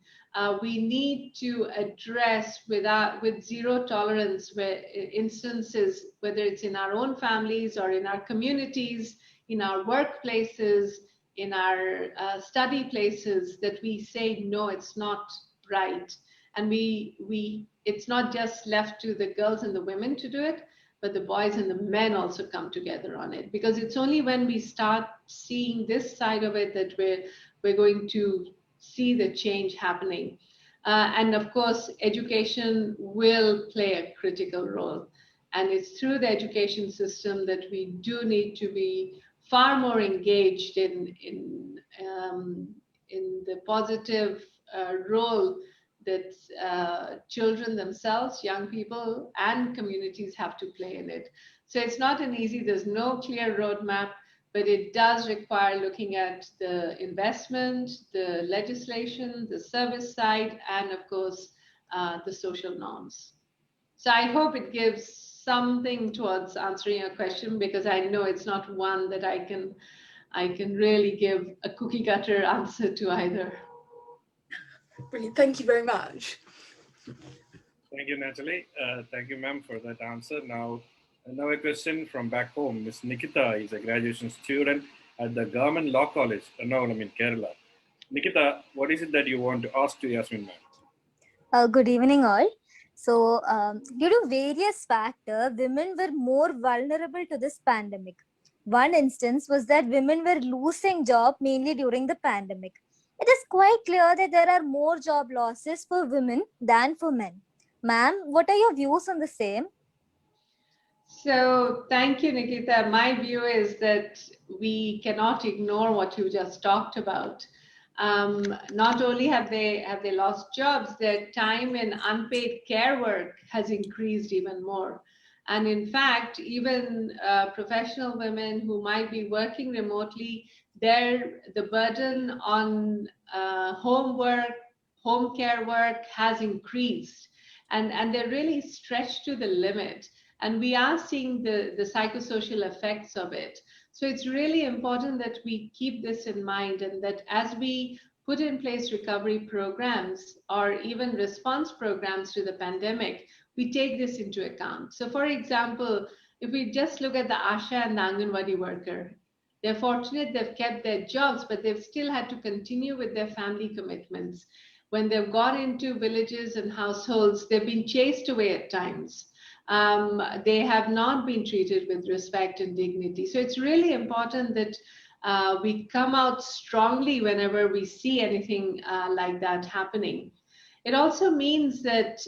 We need to address with zero tolerance instances, whether it's in our own families or in our communities, in our workplaces, in our study places, that we say, no, it's not right. And it's not just left to the girls and the women to do it, but the boys and the men also come together on it. Because it's only when we start seeing this side of it that we're going to see the change happening. And of course, education will play a critical role. And it's through the education system that we do need to be far more engaged in the positive role that children themselves, young people, and communities have to play in it. So it's not an easy, there's no clear roadmap, but it does require looking at the investment, the legislation, the service side, and of course, the social norms. So I hope it gives something towards answering your question, because I know it's not one that I can really give a cookie cutter answer to either. Brilliant, thank you very much. Thank you, Natalie. Thank you, ma'am, for that answer. Now a question from back home. Ms. Nikita is a graduation student at the Government Law College, Ernakulam in Kerala. Nikita, what is it that you want to ask to Yasmin, ma'am? Good evening, all. So, due to various factors, women were more vulnerable to this pandemic. One instance was that women were losing jobs mainly during the pandemic. It is quite clear that there are more job losses for women than for men. Ma'am, what are your views on the same? So thank you, Nikita. My view is that we cannot ignore what you just talked about. Not only have they lost jobs, their time in unpaid care work has increased even more. And in fact, even professional women who might be working remotely, the burden on home work, home care work has increased. And they're really stretched to the limit. And we are seeing the psychosocial effects of it. So it's really important that we keep this in mind, and that as we put in place recovery programs or even response programs to the pandemic, we take this into account. So for example, if we just look at the ASHA and the Anganwadi worker, they're fortunate they've kept their jobs, but they've still had to continue with their family commitments. When they've got into villages and households, they've been chased away at times. They have not been treated with respect and dignity. So it's really important that we come out strongly whenever we see anything like that happening. It also means that,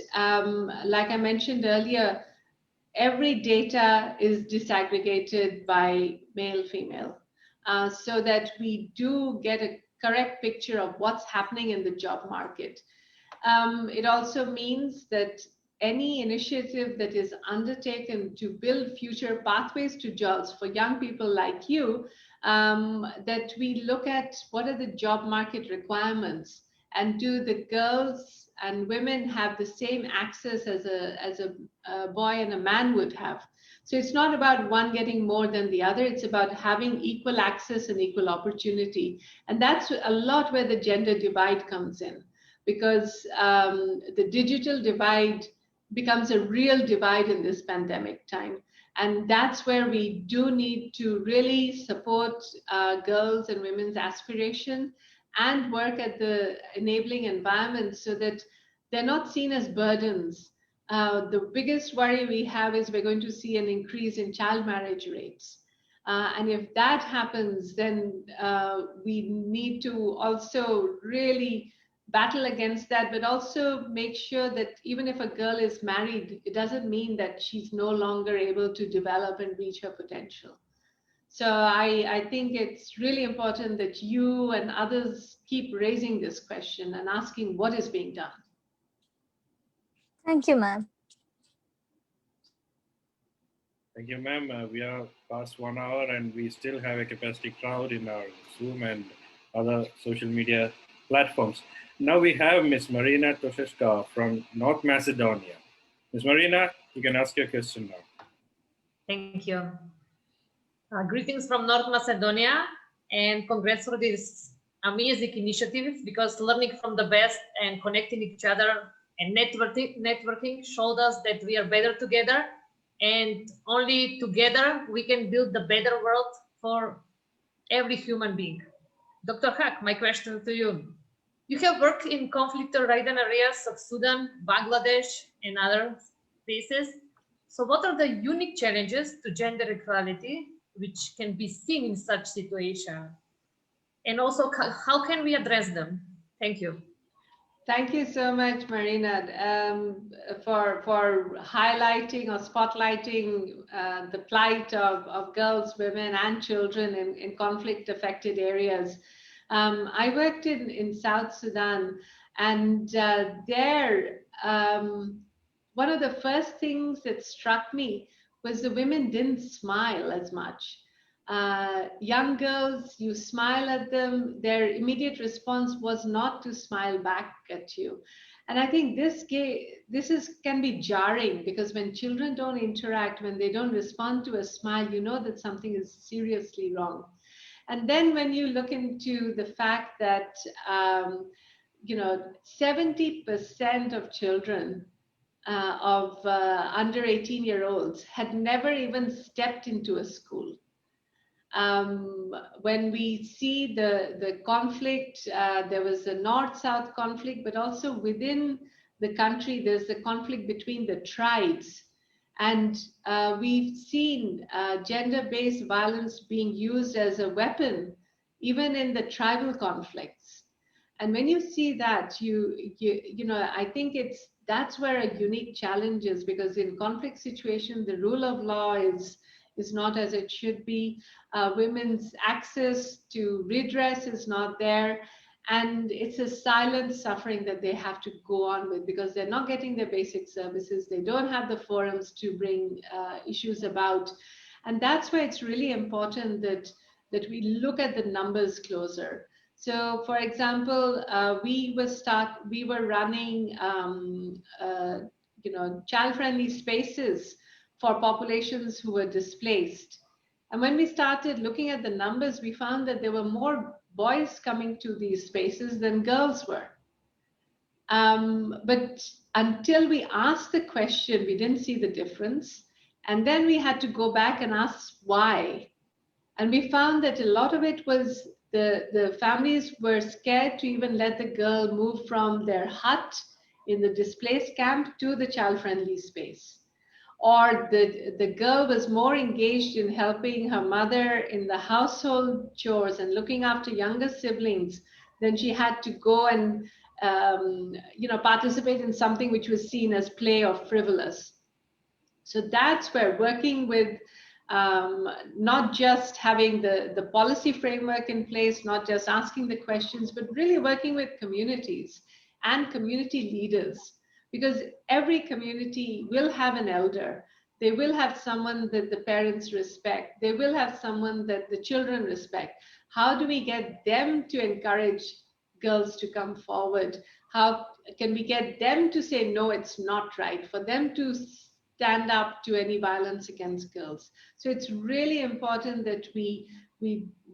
like I mentioned earlier, every data is disaggregated by male, female, so that we do get a correct picture of what's happening in the job market. It also means that any initiative that is undertaken to build future pathways to jobs for young people like you, that we look at what are the job market requirements, and do the girls and women have the same access as a boy and a man would have. So it's not about one getting more than the other. It's about having equal access and equal opportunity. And that's a lot where the gender divide comes in, because the digital divide becomes a real divide in this pandemic time. And that's where we do need to really support girls' and women's aspiration and work at the enabling environment so that they're not seen as burdens. The biggest worry we have is we're going to see an increase in child marriage rates. And if that happens, then we need to also really battle against that, but also make sure that even if a girl is married, it doesn't mean that she's no longer able to develop and reach her potential. So I think it's really important that you and others keep raising this question and asking what is being done. Thank you, ma'am. Thank you, ma'am. We are past 1 hour and we still have a capacity crowd in our Zoom and other social media platforms. Now we have Ms. Marina Tosheshka from North Macedonia. Ms. Marina, you can ask your question now. Thank you. Greetings from North Macedonia, and congrats for this amazing initiative, because learning from the best and connecting each other and networking showed us that we are better together, and only together we can build the better world for every human being. Dr. Haque, my question to you. You have worked in conflict-ridden areas of Sudan, Bangladesh, and other places. So what are the unique challenges to gender equality which can be seen in such situation? And also, how can we address them? Thank you. Thank you so much, Marina, for highlighting or spotlighting the plight of girls, women, and children in conflict-affected areas. I worked in South Sudan, and there, one of the first things that struck me was the women didn't smile as much. Young girls, you smile at them, their immediate response was not to smile back at you. And I think this can be jarring, because when children don't interact, when they don't respond to a smile, you know that something is seriously wrong. And then when you look into the fact that 70% of children of under 18-year-olds had never even stepped into a school. When we see the conflict, there was a North-South conflict, but also within the country, there's the conflict between the tribes. And we've seen gender-based violence being used as a weapon, even in the tribal conflicts. And when you see that, I think that's where a unique challenge is, because in conflict situations, the rule of law is not as it should be. Women's access to redress is not there. And it's a silent suffering that they have to go on with, because they're not getting their basic services. They don't have the forums to bring issues about. And that's why it's really important that we look at the numbers closer. So, for example, we were running child-friendly spaces for populations who were displaced. And when we started looking at the numbers, we found that there were more boys coming to these spaces than girls were. But until we asked the question, we didn't see the difference. And then we had to go back and ask why. And we found that a lot of it was the families were scared to even let the girl move from their hut in the displaced camp to the child-friendly space. Or the girl was more engaged in helping her mother in the household chores and looking after younger siblings than she had to go and participate in something which was seen as play or frivolous. So that's where working with not just having the policy framework in place, not just asking the questions, but really working with communities and community leaders. Because every community will have an elder. They will have someone that the parents respect. They will have someone that the children respect. How do we get them to encourage girls to come forward? How can we get them to say, no, it's not right, for them to stand up to any violence against girls? So it's really important that we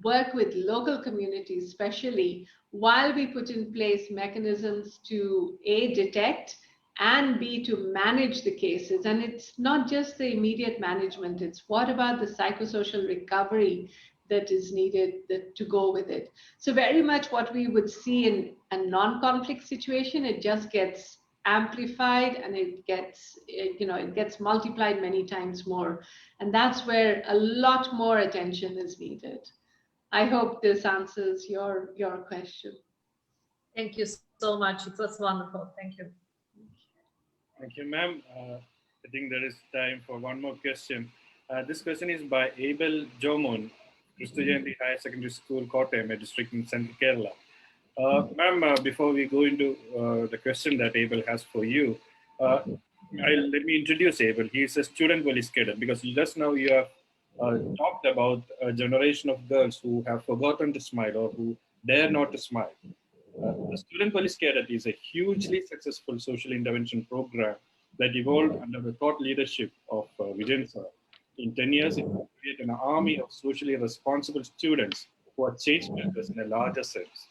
work with local communities, especially, while we put in place mechanisms to A, detect, and B, to manage the cases. And it's not just the immediate management, it's what about the psychosocial recovery that is needed to go with it. So very much what we would see in a non-conflict situation, it just gets amplified and it gets multiplied many times more. And that's where a lot more attention is needed. I hope this answers your question. Thank you so much. It was wonderful. Thank you. Thank you, ma'am. I think there is time for one more question. This question is by Abel Jomon, Vijayan Higher Secondary School, Kottayam, a district in Central Kerala. Ma'am, before we go into the question that Abel has for you, let me introduce Abel. He is a student police cadet, because just now you have talked about a generation of girls who have forgotten to smile or who dare not to smile. The Student Police Cadet is a hugely successful social intervention program that evolved under the thought leadership of Vijayan sir. In 10 years, it will create an army of socially responsible students who are change makers in a larger sense.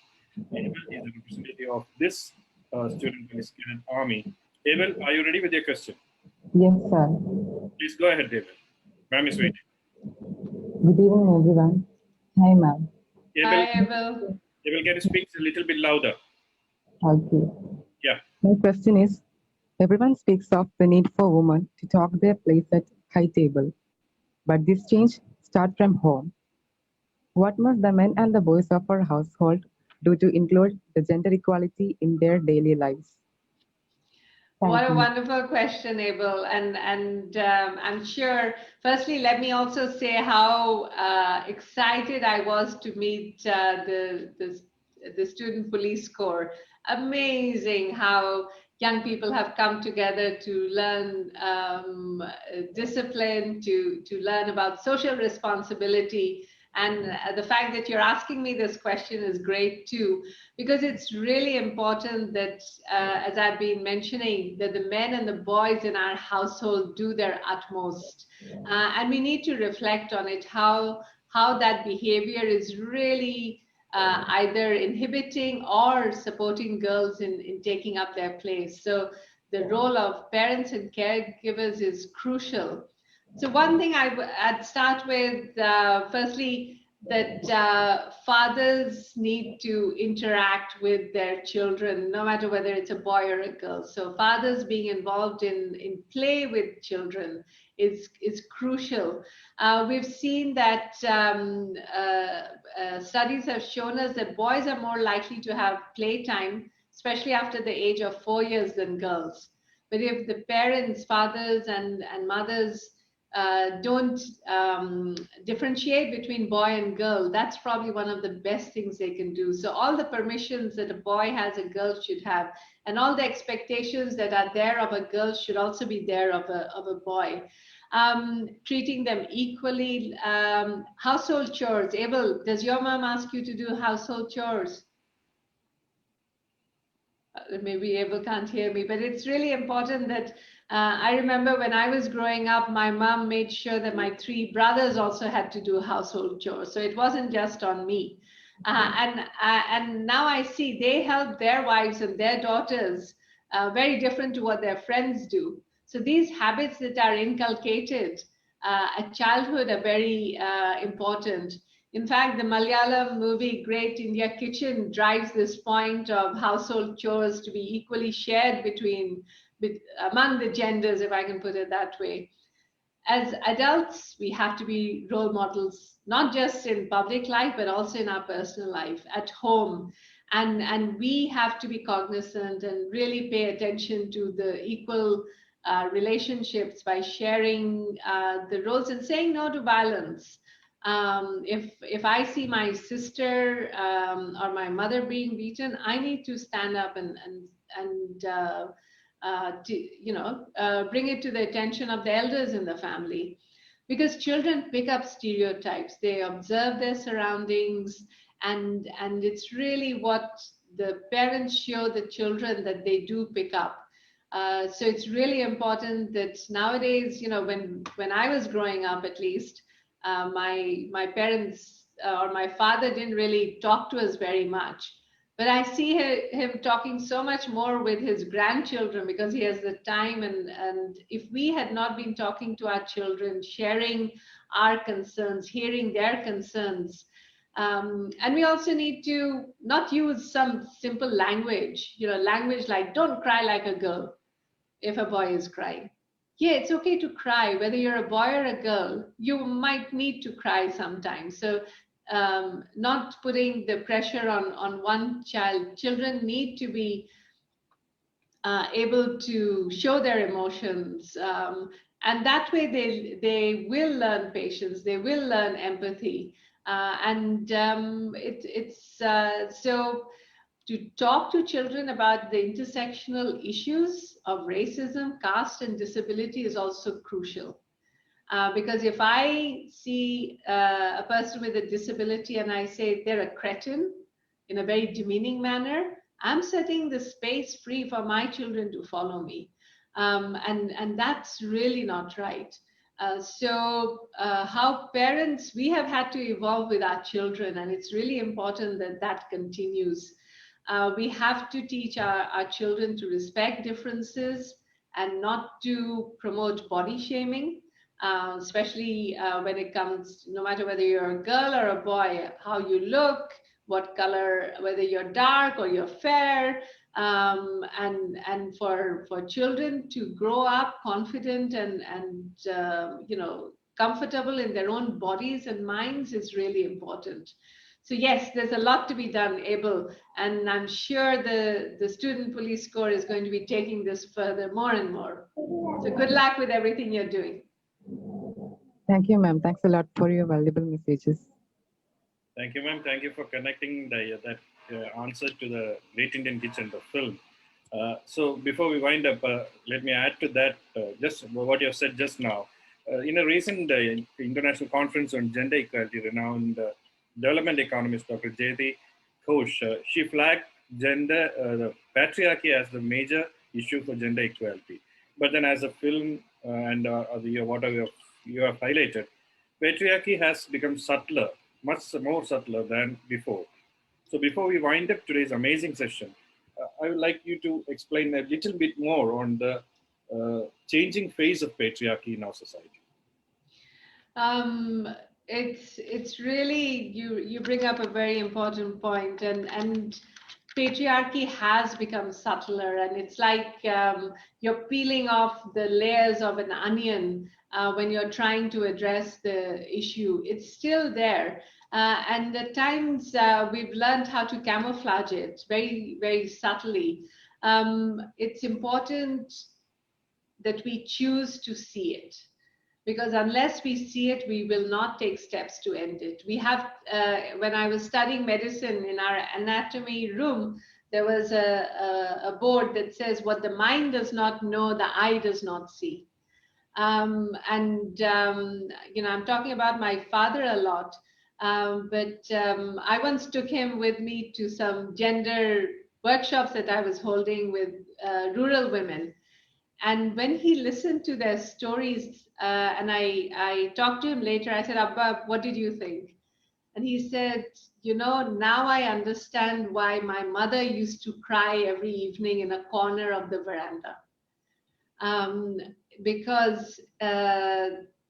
Abel is a representative of this Student Police Cadet army. Abel, are you ready with your question? Yes, sir. Please go ahead, Abel. Ma'am is waiting. Good evening, everyone. Hi, ma'am. Hi, Abel. Abel, can you speak a little bit louder? Okay. Yeah. My question is, everyone speaks of the need for women to talk their place at high table. But this change starts from home. What must the men and the boys of our household do to include the gender equality in their daily lives? What a wonderful question, Abel. And I'm sure, firstly, let me also say how excited I was to meet the Student Police Corps. Amazing how young people have come together to learn discipline, to learn about social responsibility. And the fact that you're asking me this question is great too, because it's really important that, as I've been mentioning, that the men and the boys in our household do their utmost. And we need to reflect on it, how that behavior is really either inhibiting or supporting girls in taking up their place. So the role of parents and caregivers is crucial. So one thing I'd start with, firstly, that fathers need to interact with their children, no matter whether it's a boy or a girl. So fathers being involved in play with children is crucial. We've seen that studies have shown us that boys are more likely to have playtime, especially after the age of 4 years, than girls. But if the parents, fathers and mothers don't differentiate between boy and girl, that's probably one of the best things they can do. So all the permissions that a boy has, a girl should have, and all the expectations that are there of a girl should also be there of a boy. Treating them equally. Household chores. Abel, does your mom ask you to do household chores? Maybe Abel can't hear me, but it's really important that I remember when I was growing up, my mom made sure that my 3 brothers also had to do household chores. So it wasn't just on me. And now I see they help their wives and their daughters very different to what their friends do. So these habits that are inculcated at childhood are very important. In fact, the Malayalam movie Great India Kitchen drives this point of household chores to be equally shared among the genders, if I can put it that way. As adults, we have to be role models, not just in public life, but also in our personal life, at home. And we have to be cognizant and really pay attention to the equal relationships by sharing the roles and saying no to violence. If I see my sister or my mother being beaten, I need to stand up and bring it to the attention of the elders in the family, because children pick up stereotypes. They observe their surroundings, and it's really what the parents show the children that they do pick up. So it's really important that nowadays, when I was growing up, at least, my parents or my father didn't really talk to us very much. But I see him talking so much more with his grandchildren because he has the time. And if we had not been talking to our children, sharing our concerns, hearing their concerns, and we also need to not use some simple language, language like don't cry like a girl if a boy is crying. Yeah, it's okay to cry, whether you're a boy or a girl. You might need to cry sometimes. So not putting the pressure on one child. Children need to be able to show their emotions. And that way they will learn patience, they will learn empathy. So to talk to children about the intersectional issues of racism, caste, and disability is also crucial. Because if I see a person with a disability and I say they're a cretin in a very demeaning manner, I'm setting the space free for my children to follow me. And that's really not right. How parents, we have had to evolve with our children, and it's really important that that continues. We have to teach our children to respect differences and not to promote body shaming. Especially when it comes, no matter whether you're a girl or a boy, how you look, what color, whether you're dark or you're fair, and for children to grow up confident and comfortable in their own bodies and minds is really important. So yes, there's a lot to be done, Abel, and I'm sure the student police corps is going to be taking this further more and more. So good luck with everything you're doing. Thank you, ma'am. Thanks a lot for your valuable messages. Thank you, ma'am. Thank you for connecting that answer to the Great Indian Kitchen, the film. So before we wind up, let me add to that just what you have said just now. In a recent international conference on gender equality, renowned development economist Dr. Jayati Ghosh, she flagged the patriarchy as the major issue for gender equality. But then as a film and whatever you have highlighted, patriarchy has become subtler, much more subtler than before. So before we wind up today's amazing session, I would like you to explain a little bit more on the changing phase of patriarchy in our society. It's really, you bring up a very important point, and patriarchy has become subtler, and it's like you're peeling off the layers of an onion when you're trying to address the issue. It's still there, and at times we've learned how to camouflage it very, very subtly. It's important that we choose to see it, because unless we see it, we will not take steps to end it. We have, when I was studying medicine, in our anatomy room, there was a board that says, what the mind does not know, the eye does not see. I'm talking about my father a lot, but I once took him with me to some gender workshops that I was holding with rural women. And when he listened to their stories, and I talked to him later, I said, Abba, what did you think? And he said, now I understand why my mother used to cry every evening in a corner of the veranda. Because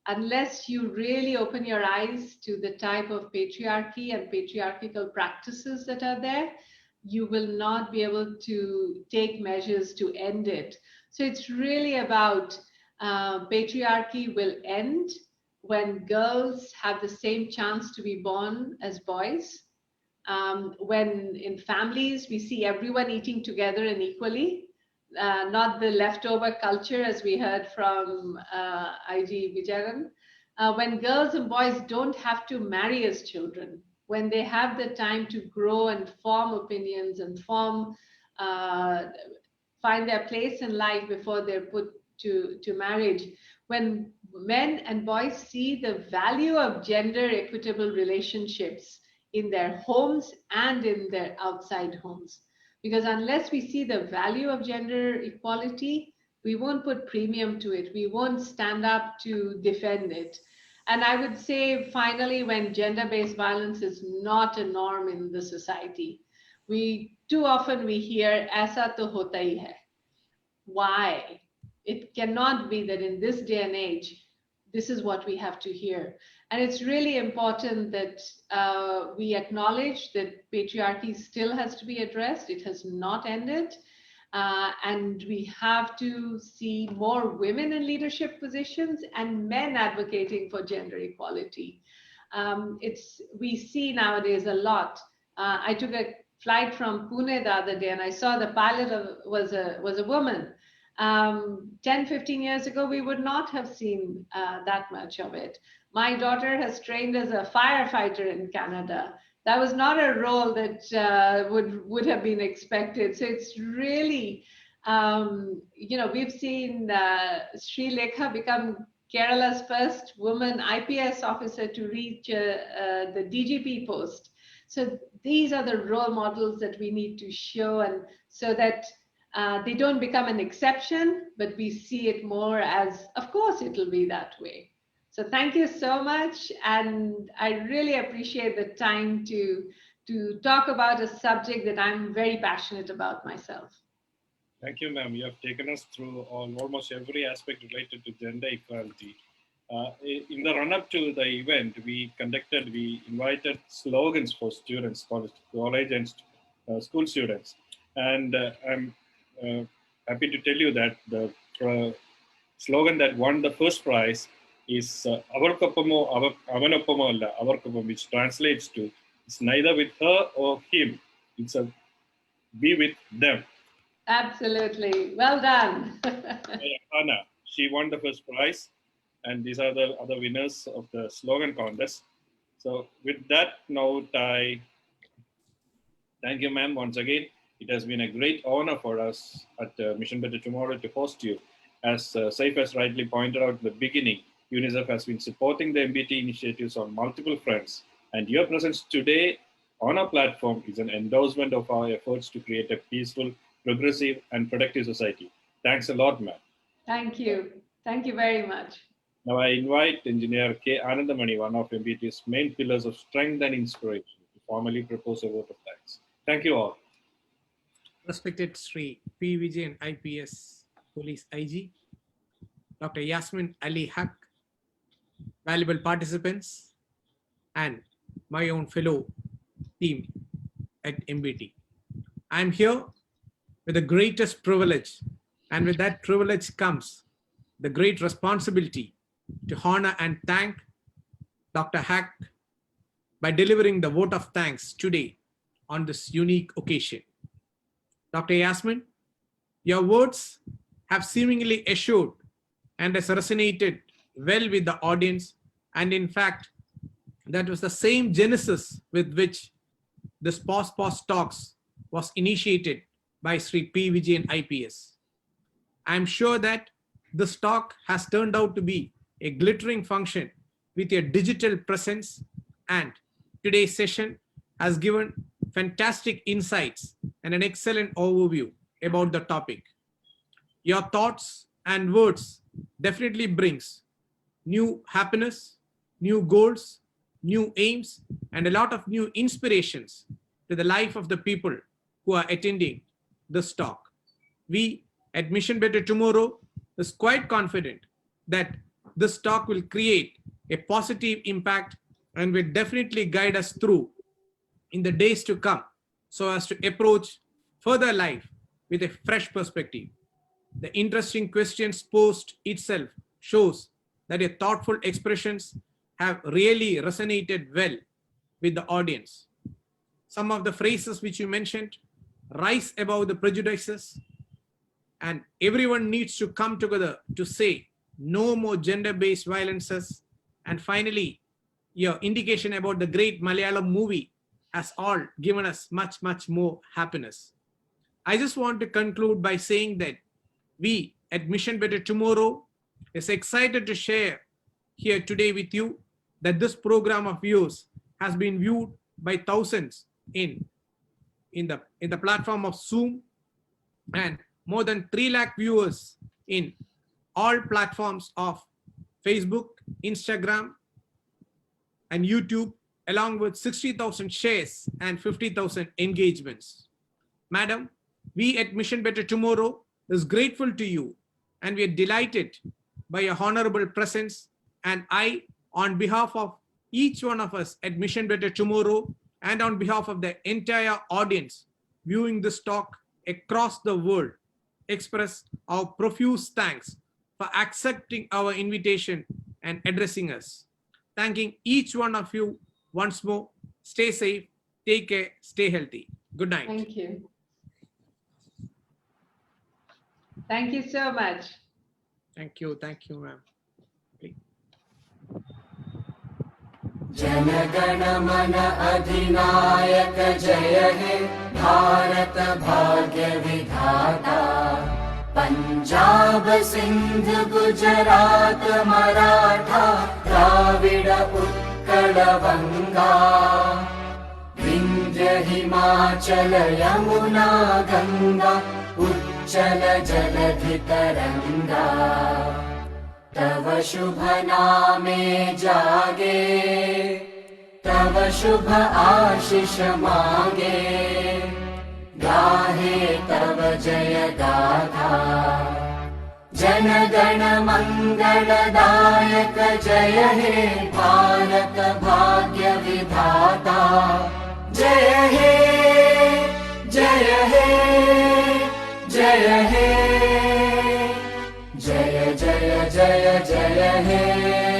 unless you really open your eyes to the type of patriarchy and patriarchal practices that are there, you will not be able to take measures to end it. So it's really about patriarchy will end when girls have the same chance to be born as boys. When in families, we see everyone eating together and equally, not the leftover culture as we heard from IG Vijayan. When girls and boys don't have to marry as children, when they have the time to grow and form opinions and find their place in life before they're put to marriage, when men and boys see the value of gender equitable relationships in their homes and in their outside homes. Because unless we see the value of gender equality, we won't put premium to it. We won't stand up to defend it. And I would say, finally, when gender-based violence is not a norm in the society, too often we hear, "Aisa to hota hi hai." Why? It cannot be that in this day and age, this is what we have to hear. And it's really important that we acknowledge that patriarchy still has to be addressed. It has not ended. And we have to see more women in leadership positions and men advocating for gender equality. We see nowadays a lot. I took a flight from Pune the other day, and I saw the pilot was a woman. 10, 15 years ago, we would not have seen that much of it. My daughter has trained as a firefighter in Canada. That was not a role that would have been expected. So it's really, we've seen Sri Lanka become Kerala's first woman IPS officer to reach the DGP post. So these are the role models that we need to show, and so that they don't become an exception, but we see it more as, of course, it'll be that way. So thank you so much. And I really appreciate the time to talk about a subject that I'm very passionate about myself. Thank you, ma'am. You have taken us through almost every aspect related to gender equality. In the run-up to the event, we invited slogans for students, college and school students. And I'm happy to tell you that the slogan that won the first prize is Avarkoppamo Avanoppamo Alla Avarkoppam, which translates to it's neither with her or him, it's a be with them. Absolutely. Well done. Anna, she won the first prize, and these are the other winners of the slogan contest. So with that note, I thank you, ma'am, once again. It has been a great honor for us at Mission Better Tomorrow to host you. As Saif has rightly pointed out in the beginning, UNICEF has been supporting the MBT initiatives on multiple fronts, and your presence today on our platform is an endorsement of our efforts to create a peaceful, progressive, and productive society. Thanks a lot, ma'am. Thank you. Thank you very much. Now I invite Engineer K. Anandamani, one of MBT's main pillars of strength and inspiration, to formally propose a vote of thanks. Thank you all. Respected Sri P. Vijayan IPS Police IG, Dr. Yasmin Ali Haque, valuable participants, and my own fellow team at MBT. I'm here with the greatest privilege, and with that privilege comes the great responsibility to honor and thank Dr. Haque by delivering the vote of thanks today on this unique occasion. Dr. Yasmin, your words have seemingly assured and has resonated well with the audience. And in fact, that was the same genesis with which this Pos-Poss Talks was initiated by Sri P. Vijayan IPS. I'm sure that this talk has turned out to be a glittering function with a digital presence, and today's session has given fantastic insights and an excellent overview about the topic. Your thoughts and words definitely brings new happiness, new goals, new aims, and a lot of new inspirations to the life of the people who are attending this talk. We at Mission Better Tomorrow is quite confident that this talk will create a positive impact and will definitely guide us through in the days to come, so as to approach further life with a fresh perspective. The interesting questions posed itself shows that your thoughtful expressions have really resonated well with the audience. Some of the phrases which you mentioned, rise above the prejudices, and everyone needs to come together to say no more gender-based violences. And finally, your indication about the great Malayalam movie has all given us much, much more happiness. I just want to conclude by saying that we at Mission Better Tomorrow is excited to share here today with you that this program of yours has been viewed by thousands in in the platform of Zoom, and more than 3 lakh viewers in all platforms of Facebook, Instagram, and YouTube, along with 60,000 shares and 50,000 engagements. Madam, we at Mission Better Tomorrow is grateful to you, and we are delighted by your honorable presence. And I, on behalf of each one of us at Mission Better Tomorrow, and on behalf of the entire audience viewing this talk across the world, express our profuse thanks for accepting our invitation and addressing us. Thanking each one of you once more. Stay safe, take care, stay healthy. Good night. Thank you. Thank you so much. Thank you, ma'am. Jana Gana मन अधिनायक जय हे भारत भाग्य विधाता पंजाब सिंध गुजरात मराठा द्राविड उत्कल बंगा विंध्य हिमाचल यमुना गंगा उच्चल जलधि तरंगा तव शुभ नामे जागे तव शुभ आशीष मांगे गाहे तव जय गाथा जन गण मंगलदायक जय हे भारत भाग्य विधाता जय हे जय हे जय हे जय जय जय जय हे